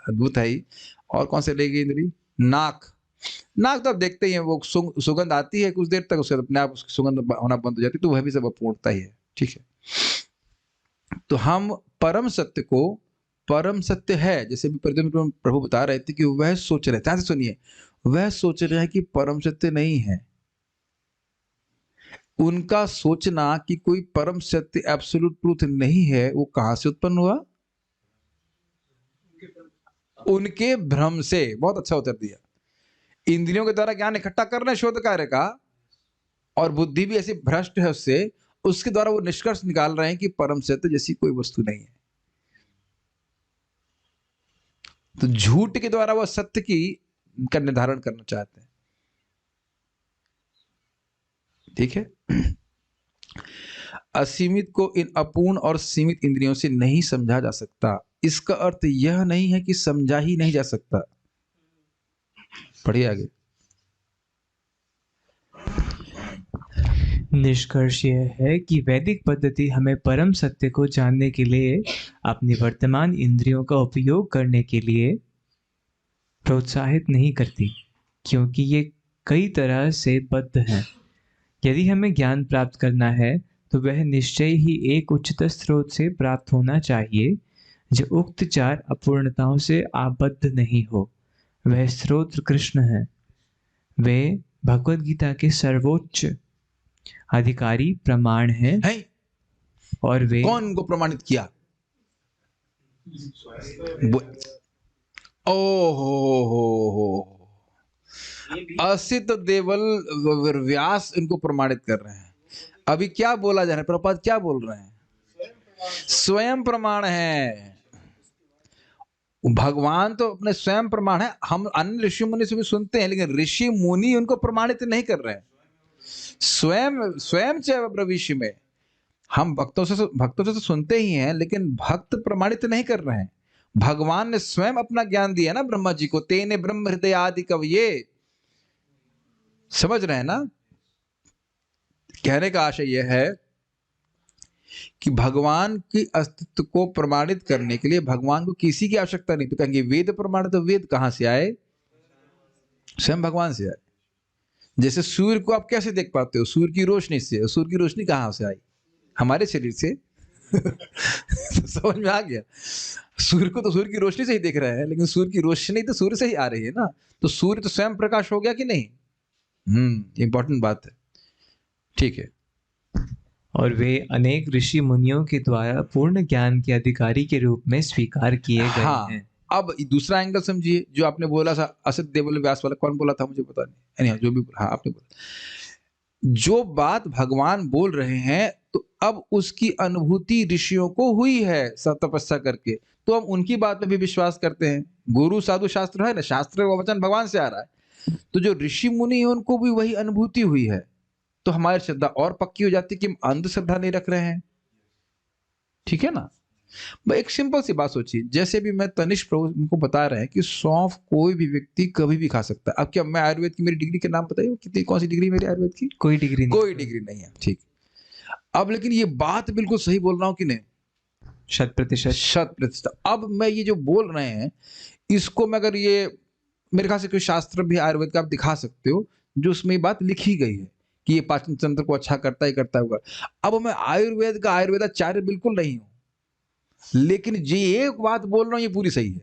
Speaker 1: अद्भुत है ही। और कौन से लेगी इंद्री? नाक। नाक तो आप देखते ही हैं, वो सुगंध आती है कुछ देर तक, उसके अपने आप उसकी सुगंध होना बंद हो जाती है, तो वह भी सब अपूर्णता ही है। ठीक है, तो हम परम सत्य को, परम सत्य है जैसे भी प्रभु बता रहे थे कि वह सोच रहे थे, ध्यान से सुनिए, वह सोच रहे हैं कि परम सत्य नहीं है। उनका सोचना कि कोई परम सत्य एब्सोल्यूट ट्रूथ नहीं है, वो कहां से उत्पन्न हुआ? उनके भ्रम से। बहुत अच्छा उत्तर दिया। इंद्रियों के द्वारा ज्ञान इकट्ठा कर रहे हैं शोध कार्य का, और बुद्धि भी ऐसी भ्रष्ट है उससे, उसके द्वारा वो निष्कर्ष निकाल रहे हैं कि परम सत्य जैसी कोई वस्तु नहीं है। तो झूठ के द्वारा वह सत्य की का निर्धारण करना चाहते हैं। ठीक है। असीमित को इन अपूर्ण और सीमित इंद्रियों से नहीं समझा जा सकता। इसका अर्थ यह नहीं है कि समझा ही नहीं जा सकता। पढ़िए आगे।
Speaker 3: निष्कर्ष यह है कि वैदिक पद्धति हमें परम सत्य को जानने के लिए अपनी वर्तमान इंद्रियों का उपयोग करने के लिए प्रोत्साहित नहीं करती, क्योंकि ये कई तरह से बद्ध हैं। यदि हमें ज्ञान प्राप्त करना है तो वह निश्चय ही एक उच्चतर स्रोत से प्राप्त होना चाहिए, जो उक्त चार अपूर्णताओं से आबद्ध नहीं हो। वह स्रोत कृष्ण है। वे भगवद गीता के सर्वोच्च अधिकारी प्रमाण हैं,
Speaker 1: है?
Speaker 3: और वे
Speaker 1: कौन उनको प्रमाणित किया? हो असित देवल व्यास इनको प्रमाणित कर रहे हैं। अभी क्या बोला जा रहा है? प्रभुपाद क्या बोल रहे हैं? स्वयं प्रमाण है। भगवान तो अपने स्वयं प्रमाण है, हम अन्य ऋषि मुनि से भी सुनते हैं, लेकिन ऋषि मुनि उनको प्रमाणित नहीं कर रहे हैं। स्वयं स्वयं च ब्रवीषि में हम भक्तों से तो सुनते ही हैं, लेकिन भक्त प्रमाणित नहीं कर रहे हैं। भगवान ने स्वयं अपना ज्ञान दिया ना ब्रह्मा जी को, तेने ब्रह्म हृदय आदि कवये। समझ रहे हैं ना? कहने का आशय यह है कि भगवान की अस्तित्व को प्रमाणित करने के लिए भगवान को किसी की आवश्यकता नहीं। तो कहेंगे वेद प्रमाणित, तो वेद कहां से आए? स्वयं भगवान से आए। जैसे सूर्य को आप कैसे देख पाते हो? सूर्य की रोशनी से। सूर्य की रोशनी कहां से आई? हमारे शरीर से। तो समझ में आ गया? सूर्य को तो सूर्य की रोशनी से ही देख रहे हैं, लेकिन सूर्य की रोशनी तो सूर्य से ही आ रही है ना। तो सूर्य तो स्वयं प्रकाश हो गया कि नहीं? इंपॉर्टेंट बात है। ठीक है।
Speaker 3: और वे अनेक ऋषि मुनियों के द्वारा पूर्ण ज्ञान के अधिकारी के रूप में स्वीकार किए गए
Speaker 1: हाँ,
Speaker 3: हैं।
Speaker 1: अब दूसरा एंगल समझिए, जो आपने बोला था असत देवल व्यास वाला, कौन बोला था मुझे पता नहीं, जो भी, हाँ आपने बोला। जो बात भगवान बोल रहे हैं, तो अब उसकी अनुभूति ऋषियों को हुई है तपस्या करके, तो हम उनकी बात में भी विश्वास करते हैं। गुरु साधु शास्त्र है ना, शास्त्र का वचन भगवान से आ रहा है, तो जो ऋषि मुनि है उनको भी वही अनुभूति हुई है, तो हमारी श्रद्धा और पक्की हो जाती है कि हम अंधश्रद्धा नहीं रख रहे हैं। ठीक है ना? एक सिंपल सी बात सोचिए, जैसे भी मैं तनिष्क प्रभु को बता रहे हैं कि सौंफ कोई भी व्यक्ति कभी भी खा सकता है। अब क्या मैं आयुर्वेद की मेरी डिग्री के नाम बताइए, कितनी कौन सी डिग्री मेरी आयुर्वेद की?
Speaker 3: कोई डिग्री नहीं।
Speaker 1: कोई डिग्री नहीं है। ठीक। अब लेकिन ये बात बिल्कुल सही बोल रहा हूं कि नहीं? 100%। अब मैं ये जो बोल रहे हैं, इसको मैं अगर ये, मेरे ख्याल से कोई शास्त्र भी आयुर्वेद का आप दिखा सकते हो जो उसमें बात लिखी गई है कि ये पाचन तंत्र को अच्छा करता ही करता होगा। अब मैं आयुर्वेद का आयुर्वेदाचार्य बिल्कुल नहीं हूं, लेकिन ये एक बात बोल रहा हूं, ये पूरी सही है।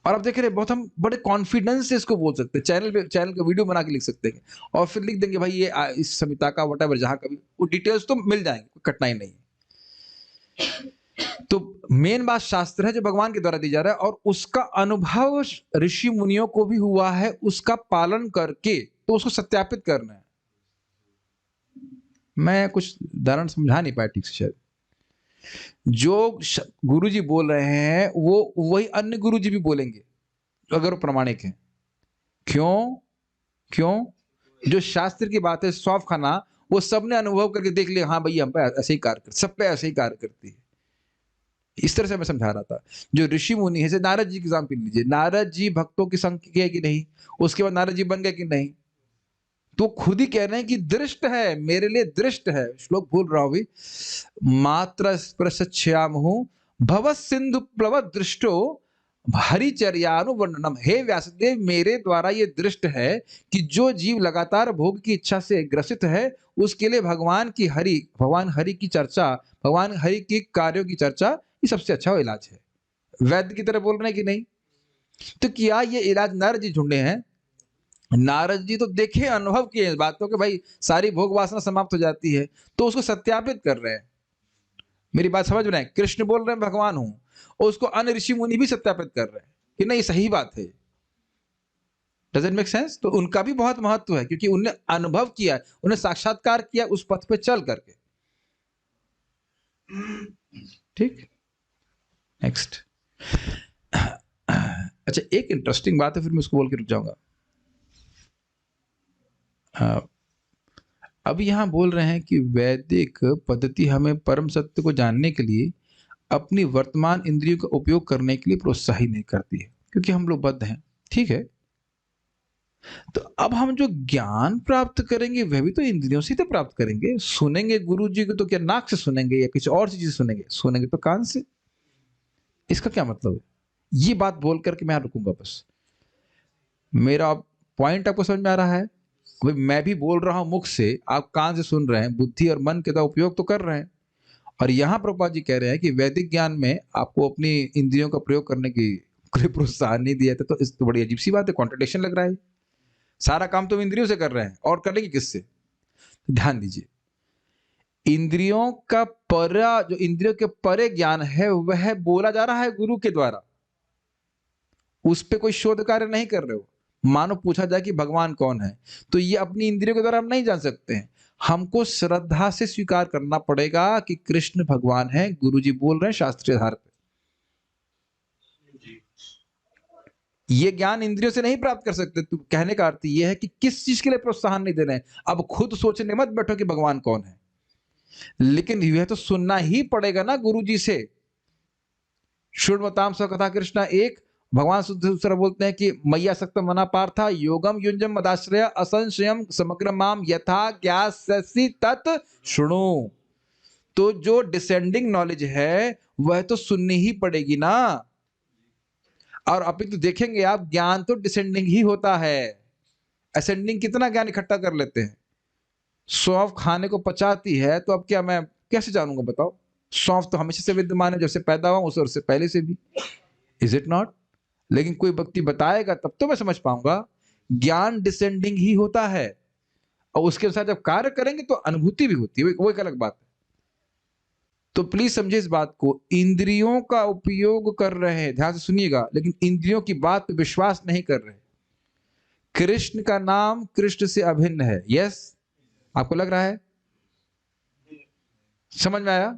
Speaker 1: और आप देख रहे हैं, बहुत हम बड़े कॉन्फिडेंस से इसको बोल सकते हैं, चैनल का वीडियो बना के लिख सकते हैं, और फिर लिख देंगे भाई ये इस संहिता का वटेवर, जहां कभी वो डिटेल्स तो मिल जाएंगे, कोई कठिनाई नहीं है। तो मेन बात शास्त्र है जो भगवान के द्वारा दी जा रहा है, और उसका अनुभव ऋषि मुनियों को भी हुआ है, उसका पालन करके तो उसको सत्यापित करना है। मैं कुछ उदाहरण समझा नहीं पाया ठीक से शायद। जो गुरुजी बोल रहे हैं वो वही अन्य गुरुजी भी बोलेंगे अगर वो प्रामाणिक हैं। क्यों? जो शास्त्र की बात है, सौंफ खाना, वो सबने अनुभव करके देख लिया, हाँ भैया हम पे ऐसे ही कार्य करती, सब पे ऐसे ही कार्य करती है। इस तरह से मैं समझा रहा था। जो ऋषि मुनि है, जैसे नारद जी की एग्जाम्पल लीजिए, नारद जी भक्तों की संग किए कि नहीं? उसके बाद नारद जी बन गए कि नहीं? तो खुद ही कह रहे हैं कि दृष्ट है, मेरे लिए दृष्ट है। श्लोक भूल रहा हूं भी, मात्र स्पृश्यामहु भव सिंधु प्लव दृष्टो हरिचर्यानुवर्णनम। हे व्यासदेव, मेरे द्वारा ये दृष्ट है कि जो जीव लगातार भोग की इच्छा से ग्रसित है, उसके लिए भगवान हरि की चर्चा, भगवान हरि के कार्यों की चर्चा, ये सबसे अच्छा इलाज है। वैद्य की तरह बोल रहे हैं कि नहीं? तो क्या ये इलाज नारद जी ढूंढे हैं? नारद जी तो देखे, अनुभव किए इस बात को कि भाई सारी भोग वासना समाप्त हो जाती है, तो उसको सत्यापित कर रहे हैं। मेरी बात समझ रहे हैं? कृष्ण बोल रहे हैं भगवान हूं, और उसको अन्य ऋषि मुनि भी सत्यापित कर रहे हैं कि नहीं सही बात है। Doesn't make sense? तो उनका भी बहुत महत्व है, क्योंकि उन्हें अनुभव किया, उन्हें साक्षात्कार किया उस पथ पे चल करके। ठीक, नेक्स्ट। अच्छा, एक इंटरेस्टिंग बात है, फिर मैं उसको बोल के रुक जाऊंगा। अब यहां बोल रहे हैं कि वैदिक पद्धति हमें परम सत्य को जानने के लिए अपनी वर्तमान इंद्रियों का उपयोग करने के लिए प्रोत्साहित नहीं करती है, क्योंकि हम लोग बद्ध हैं। ठीक है, तो अब हम जो ज्ञान प्राप्त करेंगे वह भी तो इंद्रियों से तो प्राप्त करेंगे। सुनेंगे गुरु जी को तो क्या नाक से सुनेंगे या किसी और चीज से सुनेंगे तो कान से। इसका क्या मतलब है? ये बात बोल करके मैं रुकूंगा बस। मेरा पॉइंट आपको समझ में आ रहा है? मैं भी बोल रहा हूं मुख से, आप कान से सुन रहे हैं, बुद्धि और मन का उपयोग तो कर रहे हैं। और यहां प्रभुपाद जी कह रहे हैं कि वैदिक ज्ञान में आपको अपनी इंद्रियों का प्रयोग करने की कोई प्रोत्साहन नहीं दिया था। तो इस तो बड़ी अजीब सी बात है, कॉन्ट्रडिक्शन लग रहा है। सारा काम तो इंद्रियों से कर रहे हैं, और करेंगे किससे? ध्यान दीजिए, इंद्रियों का परा, जो इंद्रियों के परे ज्ञान है, वह बोला जा रहा है गुरु के द्वारा। उस पर कोई शोध कार्य नहीं कर रहे हो। मानो पूछा जाए कि भगवान कौन है, तो ये अपनी इंद्रियों के द्वारा हम नहीं जान सकते हैं। हमको श्रद्धा से स्वीकार करना पड़ेगा कि कृष्ण भगवान है, गुरुजी बोल रहे हैं शास्त्रीय आधार पे। ये ज्ञान इंद्रियों से नहीं प्राप्त कर सकते। तो कहने का अर्थ ये है कि किस चीज के लिए प्रोत्साहन नहीं दे रहे हैं। अब खुद सोचने मत बैठो कि भगवान कौन है, लेकिन यह तो सुनना ही पड़ेगा ना गुरु जी से। शृण्वताम स कथा कृष्णा एक, भगवान दूसरा बोलते हैं कि मैया सक्त मना पार्था योगम युंजम मदाश्रय असंशयम समग्र माम यथा ज्ञास्यसि तत् शृणु। तो जो डिसेंडिंग नॉलेज है वह तो सुननी ही पड़ेगी ना। और अभी तो देखेंगे आप, ज्ञान तो डिसेंडिंग ही होता है। असेंडिंग कितना ज्ञान इकट्ठा कर लेते हैं। सौंफ खाने को पचाती है, तो अब क्या मैं कैसे जानूंगा बताओ? सौंफ तो हमेशा से विद्यमान है, जब से पैदा हुआ उससे पहले से भी, इज इट नॉट? लेकिन कोई व्यक्ति बताएगा तब तो मैं समझ पाऊंगा। ज्ञान डिसेंडिंग ही होता है, और उसके साथ जब कार्य करेंगे तो अनुभूति भी होती है, वो एक अलग बात है। तो प्लीज समझिए इस बात को, इंद्रियों का उपयोग कर रहे हैं, ध्यान से सुनिएगा, लेकिन इंद्रियों की बात पे विश्वास नहीं कर रहे। कृष्ण का नाम कृष्ण से अभिन्न है। यस, आपको लग रहा है? समझ में आया?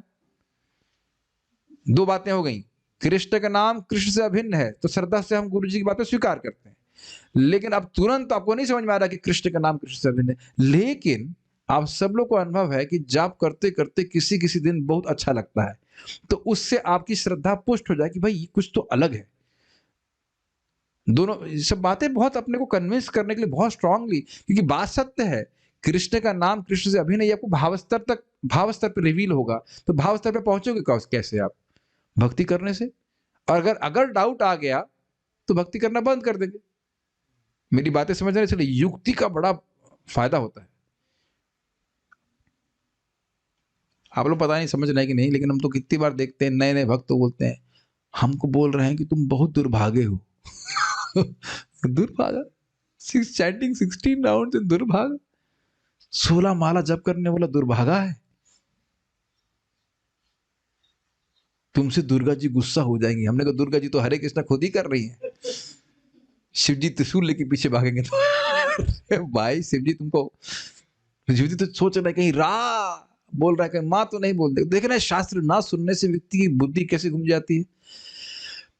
Speaker 1: दो बातें हो गई। कृष्ण का नाम कृष्ण से अभिन्न है, तो श्रद्धा से हम गुरु जी की बातें स्वीकार करते हैं। लेकिन अब तुरंत आपको नहीं समझ में आ रहा कि कृष्ण का नाम कृष्ण से अभिन्न है। लेकिन आप सब लोग को अनुभव है कि जाप करते करते किसी किसी दिन बहुत अच्छा लगता है, तो उससे आपकी श्रद्धा पुष्ट हो जाए कि भाई ये कुछ तो अलग है। दोनों सब बातें बहुत अपने को कन्विंस करने के लिए बहुत स्ट्रांगली, क्योंकि बात सत्य है। कृष्ण का नाम कृष्ण से अभिन्न है, आपको भाव स्तर पर रिवील होगा। तो भाव स्तर पे पहुंचोगे कैसे आप? भक्ति करने से। और अगर डाउट आ गया तो भक्ति करना बंद कर देंगे। मेरी बातें समझ रहे? इसलिए युक्ति का बड़ा फायदा होता है। आप लोग पता नहीं समझ रहे हैं कि नहीं, लेकिन हम तो कितनी बार देखते हैं नए नए भक्त तो बोलते हैं हमको बोल रहे हैं कि तुम बहुत दुर्भागे हो। दुर्भागा, चैंटिंग 16 राउंड से दुर्भागा, 16 माला जप करने वाला दुर्भागा है। तुमसे दुर्गा जी गुस्सा हो जाएंगी। हमने कहा दुर्गा जी तो हरे कृष्णा खुद ही कर रही है, शिव जी त्रिशूल लेके पीछे भागेंगे तो भाई शिव जी तो सोच रहे कहीं रा बोल रहा है, कहीं माँ तो नहीं बोल दे। देख रहे हैं शास्त्र ना सुनने से व्यक्ति की बुद्धि कैसे घूम जाती है।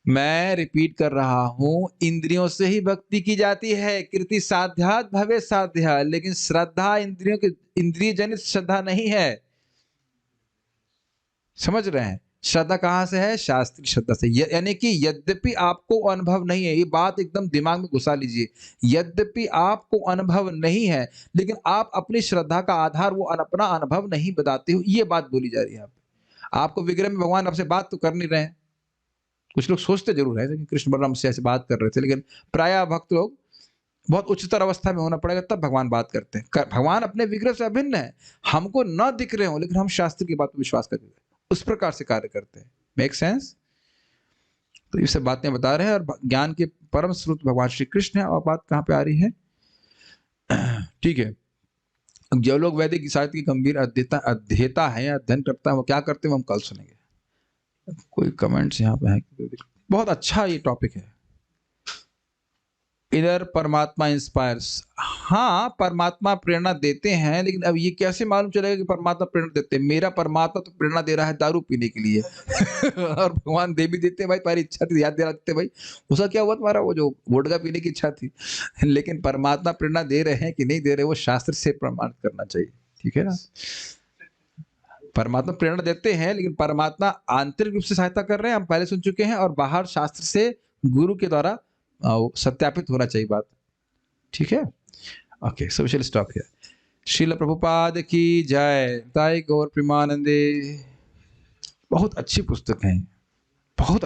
Speaker 1: मैं रिपीट कर रहा हूं, इंद्रियों से ही भक्ति की जाती है। कृति साध्यात् भवे साध्या, लेकिन श्रद्धा इंद्रिय जनित श्रद्धा नहीं है। समझ रहे हैं? श्रद्धा कहां से है? शास्त्रीय श्रद्धा से। यानी कि यद्यपि आपको अनुभव नहीं है, ये बात एकदम दिमाग में घुसा लीजिए, यद्यपि आपको अनुभव नहीं है, लेकिन आप अपनी श्रद्धा का आधार वो अपना अनुभव नहीं बताते हो, ये बात बोली जा रही है। आपको विग्रह में भगवान आपसे बात तो कर नहीं रहे हैं। कुछ लोग सोचते जरूर है कि कृष्ण बलराम से ऐसे बात कर रहे थे, लेकिन प्रायः भक्त लोग बहुत उच्चतर अवस्था में होना पड़ेगा तब भगवान बात करते हैं। भगवान अपने विग्रह से अभिन्न है, हमको न दिख रहे हो, लेकिन हम शास्त्र की बात पर विश्वास करते हैं, उस प्रकार से कार्य करते हैं। Make sense? तो ये सब बातें बता रहे हैं, और ज्ञान के परम स्रोत भगवान श्री कृष्ण है। और बात कहाँ पे आ रही है? ठीक है, जो लोग वैदिक साहित्य की गंभीर अध्येता है या अध्ययन करता है, वो क्या करते हैं हम कल सुनेंगे। कोई कमेंट्स यहाँ पे है? बहुत अच्छा ये टॉपिक है। इधर परमात्मा इंस्पायर्स, हाँ परमात्मा प्रेरणा देते हैं, लेकिन अब ये कैसे मालूम चलेगा कि परमात्मा प्रेरणा देते हैं? मेरा परमात्मा तो प्रेरणा दे रहा है दारू पीने के लिए और भगवान दे भी देते हैं भाई, तुम्हारी इच्छा थी, याद दिला देते भाई उसका क्या हुआ तुम्हारा, वो जो वोडका पीने की इच्छा थी। लेकिन परमात्मा प्रेरणा दे रहे हैं कि नहीं दे रहे, वो शास्त्र से प्रमाणित करना चाहिए। ठीक है ना? परमात्मा प्रेरणा देते हैं, लेकिन परमात्मा आंतरिक रूप से सहायता कर रहे हैं, हम पहले सुन चुके हैं, और बाहर शास्त्र से गुरु के द्वारा सत्यापित होना चाहिए बात। ठीक है? Okay, so we shall stop here. Srila Prabhupada की जय। ताई गौर प्रेमानंदे। बहुत अच्छी पुस्तक है, बहुत